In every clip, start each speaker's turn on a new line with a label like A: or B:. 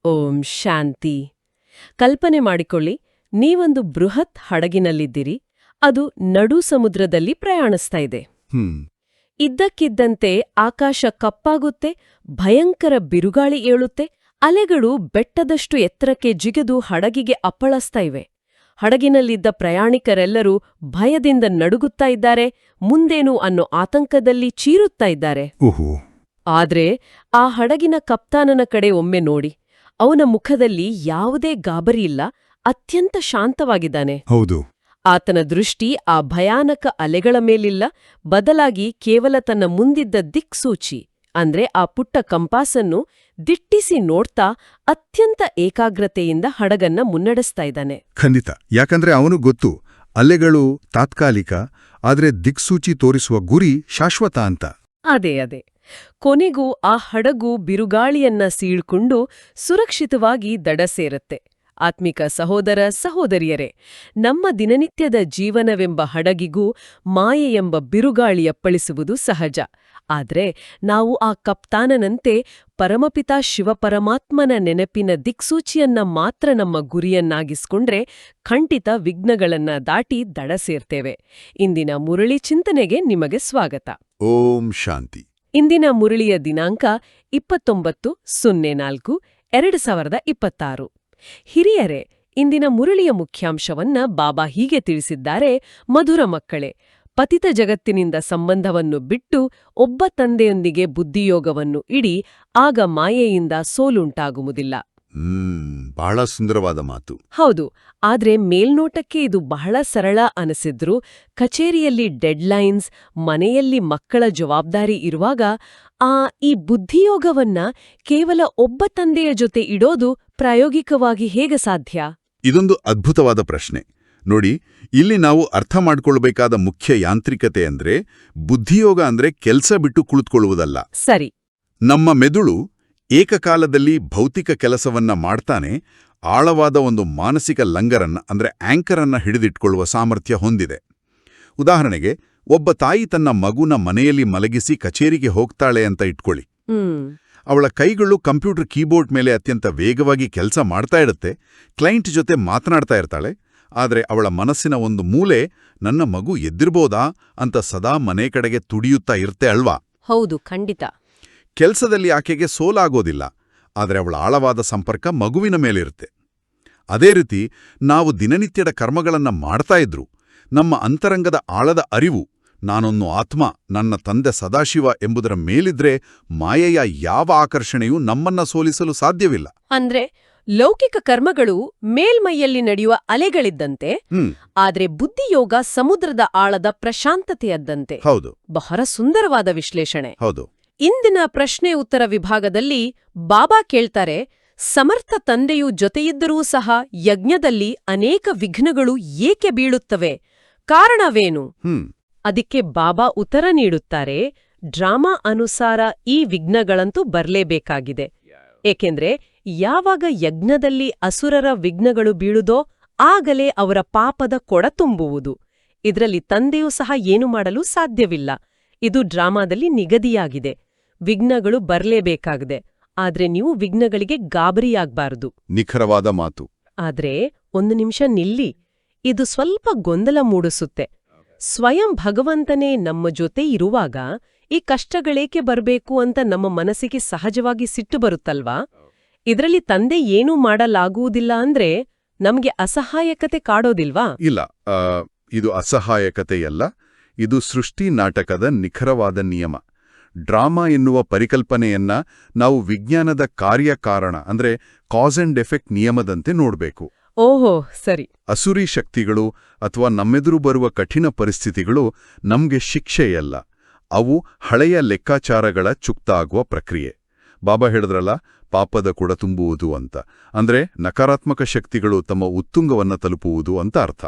A: ಓಂ ಶಾಂತಿ. ಕಲ್ಪನೆ ಮಾಡಿಕೊಳ್ಳಿ, ನೀವೊಂದು ಬೃಹತ್ ಹಡಗಿನಲ್ಲಿದ್ದೀರಿ. ಅದು ನಡು ಸಮುದ್ರದಲ್ಲಿ ಪ್ರಯಾಣಿಸ್ತಾ ಇದೆ. ಇದ್ದಕ್ಕಿದ್ದಂತೆ ಆಕಾಶ ಕಪ್ಪಾಗುತ್ತೆ, ಭಯಂಕರ ಬಿರುಗಾಳಿ ಏಳುತ್ತೆ, ಅಲೆಗಳು ಬೆಟ್ಟದಷ್ಟು ಎತ್ತರಕ್ಕೆ ಜಿಗಿದು ಹಡಗಿಗೆ ಅಪ್ಪಳಿಸ್ತಾ ಇವೆ. ಹಡಗಿನಲ್ಲಿದ್ದ ಪ್ರಯಾಣಿಕರೆಲ್ಲರೂ ಭಯದಿಂದ ನಡುಗುತ್ತಾ ಇದ್ದಾರೆ, ಮುಂದೇನು ಅನ್ನೋ ಆತಂಕದಲ್ಲಿ ಚೀರುತ್ತಾ ಇದ್ದಾರೆ. ಆದ್ರೆ ಆ ಹಡಗಿನ ಕಪ್ತಾನನ ಕಡೆ ಒಮ್ಮೆ ನೋಡಿ. ಅವನ ಮುಖದಲ್ಲಿ ಯಾವುದೇ ಗಾಬರಿಯಿಲ್ಲ, ಅತ್ಯಂತ ಶಾಂತವಾಗಿದ್ದಾನೆ.
B: ಹೌದು.
A: ಆತನ ದೃಷ್ಟಿ ಆ ಭಯಾನಕ ಅಲೆಗಳ ಮೇಲಿಲ್ಲ, ಬದಲಾಗಿ ಕೇವಲ ತನ್ನ ಮುಂದಿದ್ದ ದಿಕ್ಸೂಚಿ ಅಂದ್ರೆ ಆ ಪುಟ್ಟ ಕಂಪಾಸನ್ನು ದಿಟ್ಟಿಸಿ ನೋಡ್ತಾ ಅತ್ಯಂತ ಏಕಾಗ್ರತೆಯಿಂದ ಹಡಗನ್ನ ಮುನ್ನಡೆಸ್ತಾ ಇದ್ದಾನೆ.
B: ಖಂಡಿತ. ಯಾಕಂದ್ರೆ ಅವನು ಗೊತ್ತು, ಅಲೆಗಳು ತಾತ್ಕಾಲಿಕ, ಆದ್ರೆ ದಿಕ್ಸೂಚಿ ತೋರಿಸುವ ಗುರಿ ಶಾಶ್ವತ ಅಂತ.
A: ಅದೇ ಕೊನೆಗೂ ಆ ಹಡಗು ಬಿರುಗಾಳಿಯನ್ನ ಸೀಳ್ಕೊಂಡು ಸುರಕ್ಷಿತವಾಗಿ ದಡ ಸೇರುತ್ತೆ. ಆತ್ಮಿಕ ಸಹೋದರ ಸಹೋದರಿಯರೇ, ನಮ್ಮ ದಿನನಿತ್ಯದ ಜೀವನವೆಂಬ ಹಡಗಿಗೂ ಮಾಯೆಯೆಂಬ ಬಿರುಗಾಳಿಯಪ್ಪಳಿಸುವುದು ಸಹಜ. ಆದ್ರೆ ನಾವು ಆ ಕಪ್ತಾನನಂತೆ ಪರಮಪಿತಾ ಶಿವಪರಮಾತ್ಮನ ನೆನಪಿನ ದಿಕ್ಸೂಚಿಯನ್ನ ಮಾತ್ರ ನಮ್ಮ ಗುರಿಯನ್ನಾಗಿಸ್ಕೊಂಡ್ರೆ ಖಂಡಿತ ವಿಘ್ನಗಳನ್ನ ದಾಟಿ ದಡ ಸೇರ್ತೇವೆ. ಇಂದಿನ ಮುರಳಿ ಚಿಂತನೆಗೆ ನಿಮಗೆ ಸ್ವಾಗತ.
B: ಓಂ ಶಾಂತಿ.
A: ಇಂದಿನ ಮುರಳಿಯ ದಿನಾಂಕ 29/04/2026. ಹಿರಿಯರೇ, ಇಂದಿನ ಮುರಳಿಯ ಮುಖ್ಯಾಂಶವನ್ನ ಬಾಬಾ ಹೀಗೆ ತಿಳಿಸಿದ್ದಾರೆ: ಮಧುರ ಮಕ್ಕಳೇ, ಪತಿತ ಜಗತ್ತಿನಿಂದ ಸಂಬಂಧವನ್ನು ಬಿಟ್ಟು ಒಬ್ಬ ತಂದೆಯೊಂದಿಗೆ ಬುದ್ಧಿಯೋಗವನ್ನು ಇಡಿ, ಆಗ ಮಾಯೆಯಿಂದ ಸೋಲುಂಟಾಗುವುದಿಲ್ಲ.
B: ಬಹಳ ಸುಂದರವಾದ ಮಾತು.
A: ಹೌದು. ಆದ್ರೆ ಮೇಲ್ನೋಟಕ್ಕೆ ಇದು ಬಹಳ ಸರಳ ಅನಿಸಿದ್ರು, ಕಚೇರಿಯಲ್ಲಿ ಡೆಡ್ಲೈನ್ಸ್, ಮನೆಯಲ್ಲಿ ಮಕ್ಕಳ ಜವಾಬ್ದಾರಿ ಇರುವಾಗ ಈ ಬುದ್ಧಿಯೋಗವನ್ನ ಕೇವಲ ಒಬ್ಬ ತಂದೆಯ ಜೊತೆ ಇಡೋದು ಪ್ರಾಯೋಗಿಕವಾಗಿ ಹೇಗೆ ಸಾಧ್ಯ?
B: ಇದೊಂದು ಅದ್ಭುತವಾದ ಪ್ರಶ್ನೆ. ನೋಡಿ, ಇಲ್ಲಿ ನಾವು ಅರ್ಥ ಮಾಡ್ಕೊಳ್ಬೇಕಾದ ಮುಖ್ಯ ಯಾಂತ್ರಿಕತೆ ಅಂದ್ರೆ ಬುದ್ಧಿಯೋಗ ಅಂದ್ರೆ ಕೆಲ್ಸ ಬಿಟ್ಟು ಕುಳಿತುಕೊಳ್ಳುವುದಲ್ಲ.
A: ಸರಿ.
B: ನಮ್ಮ ಮೆದುಳು ಏಕಕಾಲದಲ್ಲಿ ಭೌತಿಕ ಕೆಲಸವನ್ನ ಮಾಡ್ತಾನೆ ಆಳವಾದ ಒಂದು ಮಾನಸಿಕ ಲಂಗರನ್ನ ಅಂದ್ರೆ ಆಂಕರನ್ನ ಹಿಡಿದಿಟ್ಕೊಳ್ಳುವ ಸಾಮರ್ಥ್ಯ ಹೊಂದಿದೆ. ಉದಾಹರಣೆಗೆ, ಒಬ್ಬ ತಾಯಿ ತನ್ನ ಮಗುನ ಮನೆಯಲ್ಲಿ ಮಲಗಿಸಿ ಕಚೇರಿಗೆ ಹೋಗ್ತಾಳೆ ಅಂತ ಇಟ್ಕೊಳ್ಳಿ. ಅವಳ ಕೈಗಳು ಕಂಪ್ಯೂಟರ್ ಕೀಬೋರ್ಡ್ ಮೇಲೆ ಅತ್ಯಂತ ವೇಗವಾಗಿ ಕೆಲಸ ಮಾಡ್ತಾ ಇರುತ್ತೆ, ಕ್ಲೈಂಟ್ ಜೊತೆ ಮಾತನಾಡ್ತಾ ಇರ್ತಾಳೆ. ಆದರೆ ಅವಳ ಮನಸ್ಸಿನ ಒಂದು ಮೂಲೆ ನನ್ನ ಮಗು ಎದ್ದಿರ್ಬೋದಾ ಅಂತ ಸದಾ ಮನೆ ಕಡೆಗೆ ತುಡಿಯುತ್ತಾ ಇರ್ತೆ ಅಲ್ವಾ?
A: ಹೌದು, ಖಂಡಿತ.
B: ಕೆಲ್ಸದಲ್ಲಿ ಆಕೆಗೆ ಸೋಲಾಗೋದಿಲ್ಲ, ಆದರೆ ಅವಳ ಆಳವಾದ ಸಂಪರ್ಕ ಮಗುವಿನ ಮೇಲಿರುತ್ತೆ. ಅದೇ ರೀತಿ ನಾವು ದಿನನಿತ್ಯದ ಕರ್ಮಗಳನ್ನ ಮಾಡ್ತಾ ಇದ್ರು ನಮ್ಮ ಅಂತರಂಗದ ಆಳದ ಅರಿವು, ನಾನೊಂದು ಆತ್ಮ, ನನ್ನ ತಂದೆ ಸದಾಶಿವ ಎಂಬುದರ ಮೇಲಿದ್ರೆ ಮಾಯೆಯ ಯಾವ ಆಕರ್ಷಣೆಯೂ ನಮ್ಮನ್ನ ಸೋಲಿಸಲು ಸಾಧ್ಯವಿಲ್ಲ.
A: ಅಂದ್ರೆ ಲೌಕಿಕ ಕರ್ಮಗಳು ಮೇಲ್ಮೈಯಲ್ಲಿ ನಡೆಯುವ ಅಲೆಗಳಿದ್ದಂತೆ, ಆದ್ರೆ ಬುದ್ಧಿಯೋಗ ಸಮುದ್ರದ ಆಳದ ಪ್ರಶಾಂತತೆಯದ್ದಂತೆ.
B: ಹೌದು.
A: ಬಹಳ ಸುಂದರವಾದ ವಿಶ್ಲೇಷಣೆ.
B: ಹೌದು.
A: ಇಂದಿನ ಪ್ರಶ್ನೆ ಉತ್ತರ ವಿಭಾಗದಲ್ಲಿ ಬಾಬಾ ಕೇಳ್ತಾರೆ, ಸಮರ್ಥ ತಂದೆಯು ಜೊತೆಯಿದ್ದರೂ ಸಹ ಯಜ್ಞದಲ್ಲಿ ಅನೇಕ ವಿಘ್ನಗಳು ಏಕೆ ಬೀಳುತ್ತವೆ? ಕಾರಣವೇನು? ಅದಕ್ಕೆ ಬಾಬಾ ಉತ್ತರ ನೀಡುತ್ತಾರೆ, ಡ್ರಾಮಾ ಅನುಸಾರ ಈ ವಿಘ್ನಗಳಂತೂ ಬರ್ಲೇಬೇಕಾಗಿದೆ. ಏಕೆಂದ್ರೆ ಯಾವಾಗ ಯಜ್ಞದಲ್ಲಿ ಅಸುರರ ವಿಘ್ನಗಳು ಬೀಳುದೋ ಆಗಲೇ ಅವರ ಪಾಪದ ಕೊಡ ತುಂಬುವುದು. ಇದರಲ್ಲಿ ತಂದೆಯೂ ಸಹ ಏನು ಮಾಡಲು ಸಾಧ್ಯವಿಲ್ಲ. ಇದು ಡ್ರಾಮಾದಲ್ಲಿ ನಿಗದಿಯಾಗಿದೆ. ವಿಘ್ನಗಳು ಬರ್ಲೇಬೇಕಾಗಿದೆ, ಆದ್ರೆ ನೀವು ವಿಘ್ನಗಳಿಗೆ ಗಾಬರಿಯಾಗಬಾರದು.
B: ನಿಖರವಾದ ಮಾತು.
A: ಆದ್ರೆ ಒಂದು ನಿಮಿಷ ನಿಲ್ಲಿ, ಇದು ಸ್ವಲ್ಪ ಗೊಂದಲ ಮೂಡಿಸುತ್ತೆ. ಸ್ವಯಂ ಭಗವಂತನೇ ನಮ್ಮ ಜೊತೆ ಇರುವಾಗ ಈ ಕಷ್ಟಗಳೇಕೆ ಬರ್ಬೇಕು ಅಂತ ನಮ್ಮ ಮನಸ್ಸಿಗೆ ಸಹಜವಾಗಿ ಸಿಟ್ಟು ಬರುತ್ತಲ್ವಾ? ಇದರಲ್ಲಿ ತಂದೆ ಏನೂ ಮಾಡಲಾಗುವುದಿಲ್ಲ ಅಂದ್ರೆ ನಮ್ಗೆ ಅಸಹಾಯಕತೆ ಕಾಡೋದಿಲ್ವಾ?
B: ಇಲ್ಲ, ಇದು ಅಸಹಾಯಕತೆಯಲ್ಲ, ಇದು ಸೃಷ್ಟಿ ನಾಟಕದ ನಿಖರವಾದ ನಿಯಮ. ಡ್ರಾಮಾ ಎನ್ನುವ ಪರಿಕಲ್ಪನೆಯನ್ನ ನಾವು ವಿಜ್ಞಾನದ ಕಾರ್ಯಕಾರಣ ಅಂದ್ರೆ ಕಾಸ್ ಅಂಡ್ ಎಫೆಕ್ಟ್ ನಿಯಮದಂತೆ ನೋಡ್ಬೇಕು.
A: ಓಹೋ, ಸರಿ.
B: ಅಸುರಿ ಶಕ್ತಿಗಳು ಅಥವಾ ನಮ್ಮೆದುರು ಬರುವ ಕಠಿಣ ಪರಿಸ್ಥಿತಿಗಳು ನಮ್ಗೆ ಶಿಕ್ಷೆಯಲ್ಲ, ಅವು ಹಳೆಯ ಲೆಕ್ಕಾಚಾರಗಳ ಚುಕ್ತ ಆಗುವ ಪ್ರಕ್ರಿಯೆ. ಬಾಬಾ ಹೇಳಿದ್ರಲ್ಲ, ಪಾಪದ ಕೊಡ ತುಂಬುವುದು ಅಂತ. ಅಂದ್ರೆ ನಕಾರಾತ್ಮಕ ಶಕ್ತಿಗಳು ತಮ್ಮ ಉತ್ತುಂಗವನ್ನ ತಲುಪುವುದು ಅಂತ ಅರ್ಥ.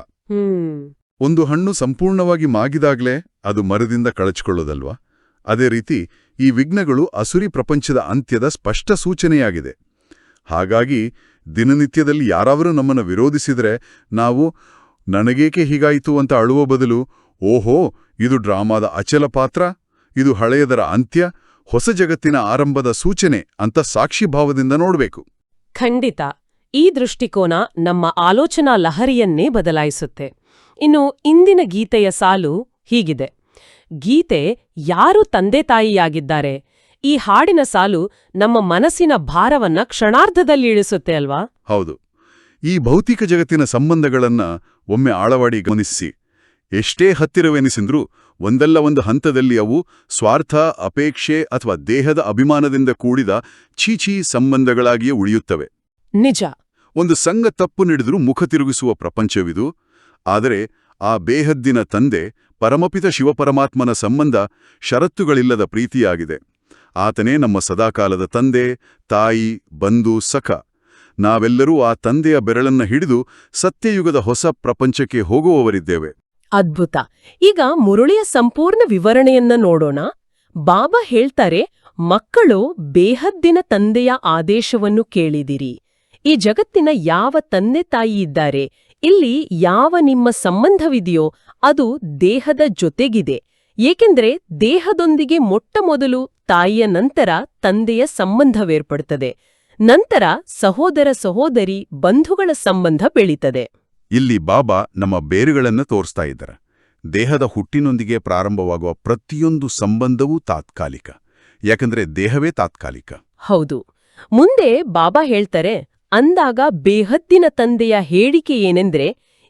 B: ಒಂದು ಹಣ್ಣು ಸಂಪೂರ್ಣವಾಗಿ ಮಾಗಿದಾಗ್ಲೇ ಅದು ಮರದಿಂದ ಕಳಚಿಕೊಳ್ಳೋದಲ್ವಾ? ಅದೇ ರೀತಿ ಈ ವಿಘ್ನಗಳು ಅಸುರಿ ಪ್ರಪಂಚದ ಅಂತ್ಯದ ಸ್ಪಷ್ಟ ಸೂಚನೆಯಾಗಿದೆ. ಹಾಗಾಗಿ ದಿನನಿತ್ಯದಲ್ಲಿ ಯಾರಾದರೂ ನಮ್ಮನ್ನು ವಿರೋಧಿಸಿದ್ರೆ ನಾವು ನನಗೇಕೆ ಹೀಗಾಯಿತು ಅಂತ ಅಳುವ ಬದಲು, ಓಹೋ, ಇದು ಡ್ರಾಮಾದ ಅಚಲ ಪಾತ್ರ, ಇದು ಹಳೆಯದರ ಅಂತ್ಯ, ಹೊಸ ಜಗತ್ತಿನ ಆರಂಭದ ಸೂಚನೆ ಅಂತ ಸಾಕ್ಷಿಭಾವದಿಂದ ನೋಡಬೇಕು.
A: ಖಂಡಿತ ಈ ದೃಷ್ಟಿಕೋನ ನಮ್ಮ ಆಲೋಚನಾ ಲಹರಿಯನ್ನೇ ಬದಲಾಯಿಸುತ್ತೆ. ಇನ್ನು ಇಂದಿನ ಗೀತೆಯ ಸಾಲು ಹೀಗಿದೆ: ಗೀತೆ ಯಾರು ತಂದೆ ತಾಯಿಯಾಗಿದ್ದಾರೆ? ಈ ಹಾಡಿನ ಸಾಲು ನಮ್ಮ ಮನಸ್ಸಿನ ಭಾರವನ್ನ ಕ್ಷಣಾರ್ಧದಲ್ಲಿ ಇಳಿಸುತ್ತೆ ಅಲ್ವಾ?
B: ಹೌದು. ಈ ಭೌತಿಕ ಜಗತ್ತಿನ ಸಂಬಂಧಗಳನ್ನ ಒಮ್ಮೆ ಆಳವಾಡಿ ಗಮನಿಸಿ. ಎಷ್ಟೇ ಹತ್ತಿರವೆನಿಸಿದ್ರೂ ಒಂದಲ್ಲ ಒಂದು ಹಂತದಲ್ಲಿ ಅವು ಸ್ವಾರ್ಥ, ಅಪೇಕ್ಷೆ ಅಥವಾ ದೇಹದ ಅಭಿಮಾನದಿಂದ ಕೂಡಿದ ಛೀಛೀ ಸಂಬಂಧಗಳಾಗಿಯೇ ಉಳಿಯುತ್ತವೆ.
A: ನಿಜ.
B: ಒಂದು ಸಂಘ ತಪ್ಪು ನಡೆದರೂ ಮುಖ ತಿರುಗಿಸುವ ಪ್ರಪಂಚವಿದು. ಆದರೆ ಆ ಬೇಹದ್ದಿನ ತಂದೆ ಪರಮಪಿತ ಶಿವಪರಮಾತ್ಮನ ಸಂಬಂಧ ಷರತ್ತುಗಳಿಲ್ಲದ ಪ್ರೀತಿಯಾಗಿದೆ. ಆತನೇ ನಮ್ಮ ಸದಾಕಾಲದ ತಂದೆ, ತಾಯಿ, ಬಂಧು, ಸಖ. ನಾವೆಲ್ಲರೂ ಆ ತಂದೆಯ ಬೆರಳನ್ನ ಹಿಡಿದು ಸತ್ಯಯುಗದ ಹೊಸ ಪ್ರಪಂಚಕ್ಕೆ ಹೋಗುವವರಿದ್ದೇವೆ.
A: ಅದ್ಭುತ. ಈಗ ಮುರುಳಿಯ ಸಂಪೂರ್ಣ ವಿವರಣೆಯನ್ನ ನೋಡೋಣ. ಬಾಬಾ ಹೇಳ್ತಾರೆ, ಮಕ್ಕಳು ಬೇಹದ್ದಿನ ತಂದೆಯ ಆದೇಶವನ್ನು ಕೇಳಿದಿರಿ. ಈ ಜಗತ್ತಿನ ಯಾವ ತಂದೆ ತಾಯಿ ಇದ್ದಾರೆ, ಇಲ್ಲಿ ಯಾವ ನಿಮ್ಮ ಸಂಬಂಧವಿದೆಯೋ ಅದು ದೇಹದ ಜೊತೆಗಿದೆ. ಏಕೆಂದ್ರೆ ದೇಹದೊಂದಿಗೆ ಮೊಟ್ಟಮೊದಲು ತಾಯಿಯ ನಂತರ ತಂದೆಯ ಸಂಬಂಧವೇರ್ಪಡುತ್ತದೆ. ನಂತರ ಸಹೋದರ ಸಹೋದರಿ ಬಂಧುಗಳ ಸಂಬಂಧ ಬೆಳೀತದೆ.
B: ಇಲ್ಲಿ ಬಾಬಾ ನಮ್ಮ ಬೇರುಗಳನ್ನು ತೋರಿಸ್ತಾ ಇದ್ದಾರೆ. ದೇಹದ ಹುಟ್ಟಿನೊಂದಿಗೆ ಪ್ರಾರಂಭವಾಗುವ ಪ್ರತಿಯೊಂದು ಸಂಬಂಧವೂ ತಾತ್ಕಾಲಿಕ. ಯಾಕಂದ್ರೆ ದೇಹವೇ ತಾತ್ಕಾಲಿಕ.
A: ಹೌದು. ಮುಂದೆ ಬಾಬಾ ಹೇಳ್ತಾರೆ, ಅಂದಾಗ ಬೇಹದ್ದಿನ ತಂದೆಯ ಹೇಳಿಕೆ ಏನೆಂದ್ರೆ,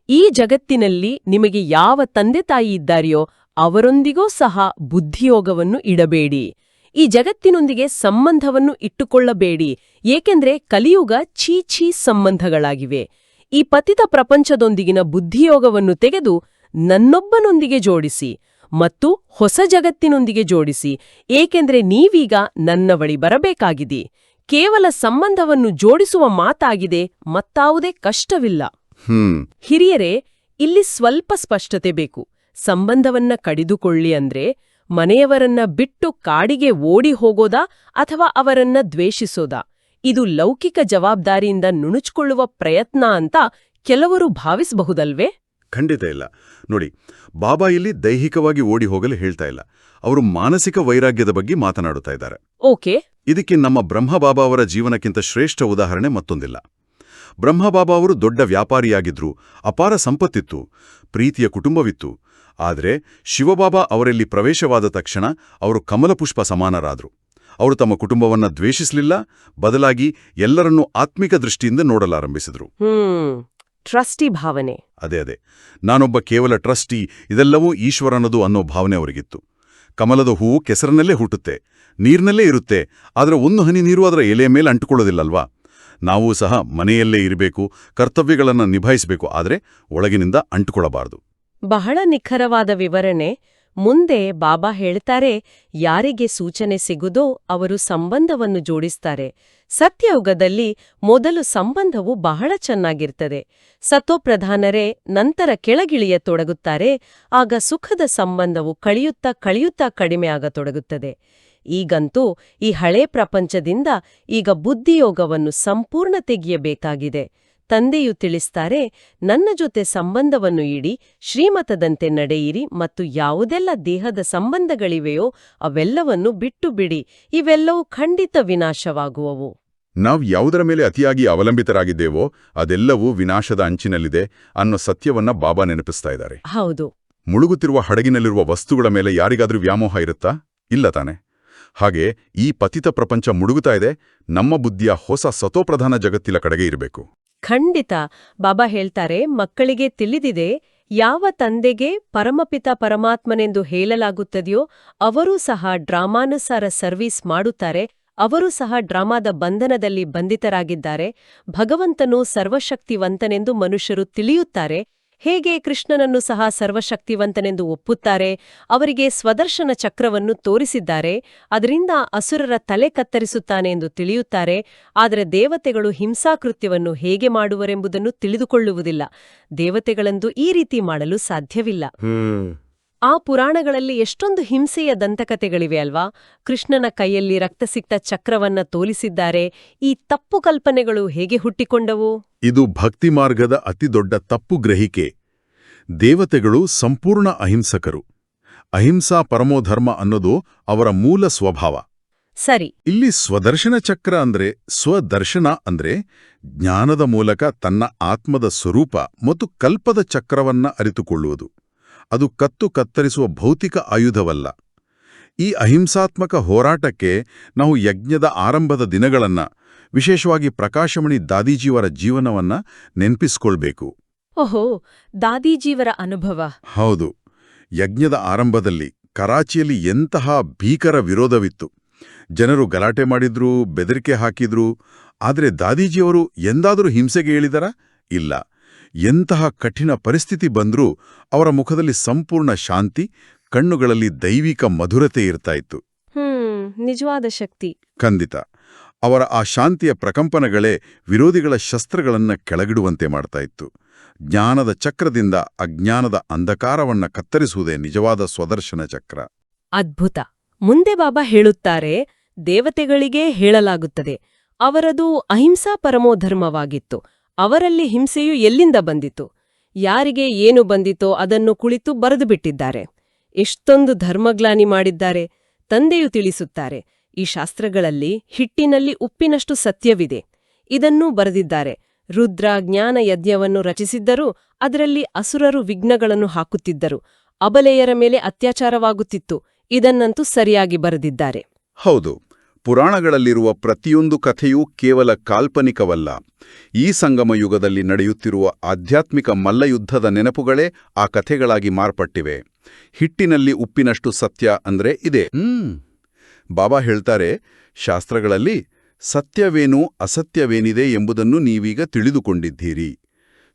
A: ಈ ಜಗತ್ತಿನಲ್ಲಿ ನಿಮಗೆ ಯಾವ ತಂದೆ ತಾಯಿ ಇದ್ದಾರೆಯೋ ಅವರೊಂದಿಗೂ ಸಹ ಬುದ್ಧಿಯೋಗವನ್ನು ಇಡಬೇಡಿ. ಈ ಜಗತ್ತಿನೊಂದಿಗೆ ಸಂಬಂಧವನ್ನು ಇಟ್ಟುಕೊಳ್ಳಬೇಡಿ. ಏಕೆಂದ್ರೆ ಕಲಿಯುಗ ಛೀ ಸಂಬಂಧಗಳಾಗಿವೆ. ಈ ಪತಿತ ಪ್ರಪಂಚದೊಂದಿಗಿನ ಬುದ್ಧಿಯೋಗವನ್ನು ತೆಗೆದು ನನ್ನೊಬ್ಬನೊಂದಿಗೆ ಜೋಡಿಸಿ ಮತ್ತು ಹೊಸ ಜಗತ್ತಿನೊಂದಿಗೆ ಜೋಡಿಸಿ. ಏಕೆಂದ್ರೆ ನೀವೀಗ ನನ್ನ ಬಳಿ ಬರಬೇಕಾಗಿದೆ. ಕೇವಲ ಸಂಬಂಧವನ್ನು ಜೋಡಿಸುವ ಮಾತಾಗಿದೆ, ಮತ್ತಾವುದೇ ಕಷ್ಟವಿಲ್ಲ. ಹಿರಿಯರೇ, ಇಲ್ಲಿ ಸ್ವಲ್ಪ ಸ್ಪಷ್ಟತೆ ಬೇಕು. ಸಂಬಂಧವನ್ನ ಕಡಿದುಕೊಳ್ಳಿ ಅಂದ್ರೆ ಮನೆಯವರನ್ನ ಬಿಟ್ಟು ಕಾಡಿಗೆ ಓಡಿ ಹೋಗೋದಾ ಅಥವಾ ಅವರನ್ನ ದ್ವೇಷಿಸೋದಾ? ಇದು ಲೌಕಿಕ ಜವಾಬ್ದಾರಿಯಿಂದ ನುಣುಚಿಕೊಳ್ಳುವ ಪ್ರಯತ್ನ ಅಂತ ಕೆಲವರು ಭಾವಿಸಬಹುದಲ್ವೇ?
B: ಖಂಡಿತ ಇಲ್ಲ. ನೋಡಿ, ಬಾಬಾ ಇಲ್ಲಿ ದೈಹಿಕವಾಗಿ ಓಡಿ ಹೋಗಲು ಹೇಳ್ತಾ ಇಲ್ಲ. ಅವರು ಮಾನಸಿಕ ವೈರಾಗ್ಯದ ಬಗ್ಗೆ ಮಾತನಾಡುತ್ತಾ ಇದ್ದಾರೆ.
A: ಓಕೆ.
B: ಇದಕ್ಕೆ ನಮ್ಮ ಬ್ರಹ್ಮಬಾಬಾ ಅವರ ಜೀವನಕ್ಕಿಂತ ಶ್ರೇಷ್ಠ ಉದಾಹರಣೆ ಮತ್ತೊಂದಿಲ್ಲ. ಬ್ರಹ್ಮಬಾಬಾ ಅವರು ದೊಡ್ಡ ವ್ಯಾಪಾರಿಯಾಗಿದ್ರು, ಅಪಾರ ಸಂಪತ್ತಿತ್ತು, ಪ್ರೀತಿಯ ಕುಟುಂಬವಿತ್ತು. ಆದರೆ ಶಿವಬಾಬಾ ಅವರಲ್ಲಿ ಪ್ರವೇಶವಾದ ತಕ್ಷಣ ಅವರು ಕಮಲಪುಷ್ಪ ಸಮಾನರಾದ್ರು. ಅವರು ತಮ್ಮ ಕುಟುಂಬವನ್ನ ದ್ವೇಷಿಸಲಿಲ್ಲ, ಬದಲಾಗಿ ಎಲ್ಲರನ್ನೂ ಆತ್ಮಿಕ ದೃಷ್ಟಿಯಿಂದ ನೋಡಲಾರಂಭಿಸಿದ್ರು.
A: ಟ್ರಸ್ಟಿ ಭಾವನೆ.
B: ಅದೇ ನಾನೊಬ್ಬ ಕೇವಲ ಟ್ರಸ್ಟಿ, ಇದೆಲ್ಲವೂ ಈಶ್ವರನದು ಅನ್ನೋ ಭಾವನೆ ಅವರಿಗಿತ್ತು. ಕಮಲದ ಹೂವು ಕೆಸರಿನಲ್ಲೇ ಹುಟ್ಟುತ್ತೆ, ನೀರಿನಲ್ಲೇ ಇರುತ್ತೆ, ಆದರೆ ಒಂದು ಹನಿ ನೀರು ಅದರ ಎಲೆಯ ಮೇಲೆ ಅಂಟುಕೊಳ್ಳೋದಿಲ್ಲಲ್ವಾ? ನಾವೂ ಸಹ ಮನೆಯಲ್ಲೇ ಇರಬೇಕು, ಕರ್ತವ್ಯಗಳನ್ನು ನಿಭಾಯಿಸಬೇಕು, ಆದರೆ ಒಳಗಿನಿಂದ ಅಂಟುಕೊಳ್ಳಬಾರದು.
A: ಬಹಳ ನಿಖರವಾದ ವಿವರಣೆ. ಮುಂದೆ ಬಾಬಾ ಹೇಳ್ತಾರೆ, ಯಾರಿಗೆ ಸೂಚನೆ ಸಿಗುದೋ ಅವರು ಸಂಬಂಧವನ್ನು ಜೋಡಿಸ್ತಾರೆ. ಸತ್ಯಯುಗದಲ್ಲಿ ಮೊದಲು ಸಂಬಂಧವು ಬಹಳ ಚೆನ್ನಾಗಿರ್ತದೆ. ಸತೋಪ್ರಧಾನರೇ ನಂತರ ಕೆಳಗಿಳಿಯತೊಡಗುತ್ತಾರೆ. ಆಗ ಸುಖದ ಸಂಬಂಧವು ಕಳೆಯುತ್ತಾ ಕಡಿಮೆ ಆಗತೊಡಗುತ್ತದೆ. ಈಗಂತೂ ಈ ಹಳೇ ಪ್ರಪಂಚದಿಂದ ಈಗ ಬುದ್ಧಿಯೋಗವನ್ನು ಸಂಪೂರ್ಣ ತೆಗೆಯಬೇಕಾಗಿದೆ. ತಂದೆಯು ತಿಳಿಸ್ತಾರೆ, ನನ್ನ ಜೊತೆ ಸಂಬಂಧವನ್ನು ಇಡಿ, ಶ್ರೀಮತದಂತೆ ನಡೆಯಿರಿ ಮತ್ತು ಯಾವುದೆಲ್ಲ ದೇಹದ ಸಂಬಂಧಗಳಿವೆಯೋ ಅವೆಲ್ಲವನ್ನು ಬಿಟ್ಟು ಬಿಡಿ. ಇವೆಲ್ಲವೂ ಖಂಡಿತ ವಿನಾಶವಾಗುವವು.
B: ನಾವು ಯಾವುದರ ಮೇಲೆ ಅತಿಯಾಗಿ ಅವಲಂಬಿತರಾಗಿದ್ದೇವೋ ಅದೆಲ್ಲವೂ ವಿನಾಶದ ಅಂಚಿನಲ್ಲಿದೆ ಅನ್ನೋ ಸತ್ಯವನ್ನ ಬಾಬಾ ನೆನಪಿಸ್ತಾ ಇದ್ದಾರೆ.
A: ಹೌದು.
B: ಮುಳುಗುತ್ತಿರುವ ಹಡಗಿನಲ್ಲಿರುವ ವಸ್ತುಗಳ ಮೇಲೆ ಯಾರಿಗಾದ್ರೂ ವ್ಯಾಮೋಹ ಇರುತ್ತಾ? ಇಲ್ಲ ತಾನೆ? ಹಾಗೆ ಈ ಪತಿತ ಪ್ರಪಂಚ ಮುಳುಗುತ್ತಾ ಇದೆ. ನಮ್ಮ ಬುದ್ಧಿಯ ಹೊಸ ಸತೋಪ್ರಧಾನ ಜಗತ್ತಿನ ಕಡೆಗೆ ಇರಬೇಕು.
A: ಖಂಡಿತ. ಬಾಬಾ ಹೇಳ್ತಾರೆ, ಮಕ್ಕಳಿಗೆ ತಿಳಿದಿದೆ, ಯಾವ ತಂದೆಗೆ ಪರಮಪಿತ ಪರಮಾತ್ಮನೆಂದು ಹೇಳಲಾಗುತ್ತದೆಯೋ ಅವರೂ ಸಹ ಡ್ರಾಮಾನುಸಾರ ಸರ್ವೀಸ್ ಮಾಡುತ್ತಾರೆ. ಅವರೂ ಸಹ ಡ್ರಾಮಾದ ಬಂಧನದಲ್ಲಿ ಬಂಧಿತರಾಗಿದ್ದಾರೆ. ಭಗವಂತನು ಸರ್ವಶಕ್ತಿವಂತನೆಂದು ಮನುಷ್ಯರು ತಿಳಿಯುತ್ತಾರೆ. ಹೇಗೆ ಕೃಷ್ಣನನ್ನು ಸಹ ಸರ್ವಶಕ್ತಿವಂತನೆಂದು ಒಪ್ಪುತ್ತಾರೆ. ಅವರಿಗೆ ಸ್ವದರ್ಶನ ಚಕ್ರವನ್ನು ತೋರಿಸಿದ್ದಾರೆ. ಅದರಿಂದ ಅಸುರರ ತಲೆ ಕತ್ತರಿಸುತ್ತಾನೆ ಎಂದು ತಿಳಿಯುತ್ತಾರೆ. ಆದರೆ ದೇವತೆಗಳು ಹಿಂಸಾಕೃತ್ಯವನ್ನು ಹೇಗೆ ಮಾಡುವರೆಂಬುದನ್ನು ತಿಳಿದುಕೊಳ್ಳುವುದಿಲ್ಲ. ದೇವತೆಗಳಂದು ಈ ರೀತಿ ಮಾಡಲು ಸಾಧ್ಯವಿಲ್ಲ. ಆ ಪುರಾಣಗಳಲ್ಲಿ ಎಷ್ಟೊಂದು ಹಿಂಸೆಯ ದಂತಕತೆಗಳಿವೆ ಅಲ್ವಾ? ಕೃಷ್ಣನ ಕೈಯಲ್ಲಿ ರಕ್ತಸಿಕ್ತ ಚಕ್ರವನ್ನ ತೋರಿಸಿದ್ದಾರೆ. ಈ ತಪ್ಪು ಕಲ್ಪನೆಗಳು ಹೇಗೆ ಹುಟ್ಟಿಕೊಂಡವು?
B: ಇದು ಭಕ್ತಿ ಮಾರ್ಗದ ಅತಿದೊಡ್ಡ ತಪ್ಪು ಗ್ರಹಿಕೆ. ದೇವತೆಗಳು ಸಂಪೂರ್ಣ ಅಹಿಂಸಕರು. ಅಹಿಂಸಾ ಪರಮೋಧರ್ಮ ಅನ್ನೋದು ಅವರ ಮೂಲ ಸ್ವಭಾವ.
A: ಸರಿ.
B: ಇಲ್ಲಿ ಸ್ವದರ್ಶನ ಚಕ್ರ ಅಂದ್ರೆ ಸ್ವದರ್ಶನ ಅಂದ್ರೆ ಜ್ಞಾನದ ಮೂಲಕ ತನ್ನ ಆತ್ಮದ ಸ್ವರೂಪ ಮತ್ತು ಕಲ್ಪದ ಚಕ್ರವನ್ನ ಅರಿತುಕೊಳ್ಳುವುದು. ಅದು ಕತ್ತರಿಸುವ ಭೌತಿಕ ಆಯುಧವಲ್ಲ. ಈ ಅಹಿಂಸಾತ್ಮಕ ಹೋರಾಟಕ್ಕೆ ನಾವು ಯಜ್ಞದ ಆರಂಭದ ದಿನಗಳನ್ನ, ವಿಶೇಷವಾಗಿ ಪ್ರಕಾಶಮಣಿ ದಾದೀಜಿಯವರ ಜೀವನವನ್ನ ನೆನ್ಪಿಸ್ಕೊಳ್ಬೇಕು.
A: ಓಹೋ, ದಾದೀಜಿಯವರ ಅನುಭವ.
B: ಹೌದು. ಯಜ್ಞದ ಆರಂಭದಲ್ಲಿ ಕರಾಚಿಯಲ್ಲಿ ಎಂತಹ ಭೀಕರ ವಿರೋಧವಿತ್ತು. ಜನರು ಗಲಾಟೆ ಮಾಡಿದ್ರು, ಬೆದರಿಕೆ ಹಾಕಿದ್ರು. ಆದರೆ ದಾದೀಜಿಯವರು ಎಂದಾದರೂ ಹಿಂಸೆಗೆ ಇಳಿದರ? ಇಲ್ಲ. ಎಂತಹ ಕಠಿಣ ಪರಿಸ್ಥಿತಿ ಬಂದ್ರೂ ಅವರ ಮುಖದಲ್ಲಿ ಸಂಪೂರ್ಣ ಶಾಂತಿ, ಕಣ್ಣುಗಳಲ್ಲಿ ದೈವಿಕ ಮಧುರತೆ ಇರ್ತಾಯಿತ್ತು.
A: ನಿಜವಾದ ಶಕ್ತಿ.
B: ಖಂಡಿತ. ಅವರ ಆ ಶಾಂತಿಯ ಪ್ರಕಂಪನಗಳೇ ವಿರೋಧಿಗಳ ಶಸ್ತ್ರಗಳನ್ನ ಕೆಳಗಿಡುವಂತೆ ಮಾಡ್ತಾಯಿತ್ತು. ಜ್ಞಾನದ ಚಕ್ರದಿಂದ ಅಜ್ಞಾನದ ಅಂಧಕಾರವನ್ನ ಕತ್ತರಿಸುವುದೇ ನಿಜವಾದ ಸ್ವದರ್ಶನ ಚಕ್ರ.
A: ಅದ್ಭುತ. ಮುಂದೆ ಬಾಬಾ ಹೇಳುತ್ತಾರೆ, ದೇವತೆಗಳಿಗೇ ಹೇಳಲಾಗುತ್ತದೆ, ಅವರದು ಅಹಿಂಸಾ ಪರಮೋಧರ್ಮವಾಗಿತ್ತು. ಅವರಲ್ಲಿ ಹಿಂಸೆಯು ಎಲ್ಲಿಂದ ಬಂದಿತು? ಯಾರಿಗೆ ಏನು ಬಂದಿತೋ ಅದನ್ನು ಕುಳಿತು ಬರೆದುಬಿಟ್ಟಿದ್ದಾರೆ. ಎಷ್ಟೊಂದು ಧರ್ಮಗ್ಲಾನಿ ಮಾಡಿದ್ದಾರೆ. ತಂದೆಯು ತಿಳಿಸುತ್ತಾರೆ, ಈ ಶಾಸ್ತ್ರಗಳಲ್ಲಿ ಹಿಟ್ಟಿನಲ್ಲಿ ಉಪ್ಪಿನಷ್ಟು ಸತ್ಯವಿದೆ. ಇದನ್ನೂ ಬರೆದಿದ್ದಾರೆ. ರುದ್ರ ಜ್ಞಾನ ಯಜ್ಞವನ್ನು ರಚಿಸಿದ್ದರೂ ಅದರಲ್ಲಿ ಅಸುರರು ವಿಘ್ನಗಳನ್ನು ಹಾಕುತ್ತಿದ್ದರು. ಅಬಲೆಯರ ಮೇಲೆ ಅತ್ಯಾಚಾರವಾಗುತ್ತಿತ್ತು. ಇದನ್ನಂತೂ ಸರಿಯಾಗಿ ಬರೆದಿದ್ದಾರೆ.
B: ಹೌದು. ಪುರಾಣಗಳಲ್ಲಿರುವ ಪ್ರತಿಯೊಂದು ಕಥೆಯೂ ಕೇವಲ ಕಾಲ್ಪನಿಕವಲ್ಲ. ಈ ಸಂಗಮ ಯುಗದಲ್ಲಿ ನಡೆಯುತ್ತಿರುವ ಆಧ್ಯಾತ್ಮಿಕ ಮಲ್ಲಯುದ್ಧದ ನೆನಪುಗಳೇ ಆ ಕಥೆಗಳಾಗಿ ಮಾರ್ಪಟ್ಟಿವೆ. ಹಿಟ್ಟಿನಲ್ಲಿ ಉಪ್ಪಿನಷ್ಟು ಸತ್ಯ ಅಂದ್ರೆ ಇದೆ. ಬಾಬಾ ಹೇಳ್ತಾರೆ, ಶಾಸ್ತ್ರಗಳಲ್ಲಿ ಸತ್ಯವೇನು ಅಸತ್ಯವೇನಿದೆ ಎಂಬುದನ್ನು ನೀವೀಗ ತಿಳಿದುಕೊಂಡಿದ್ದೀರಿ.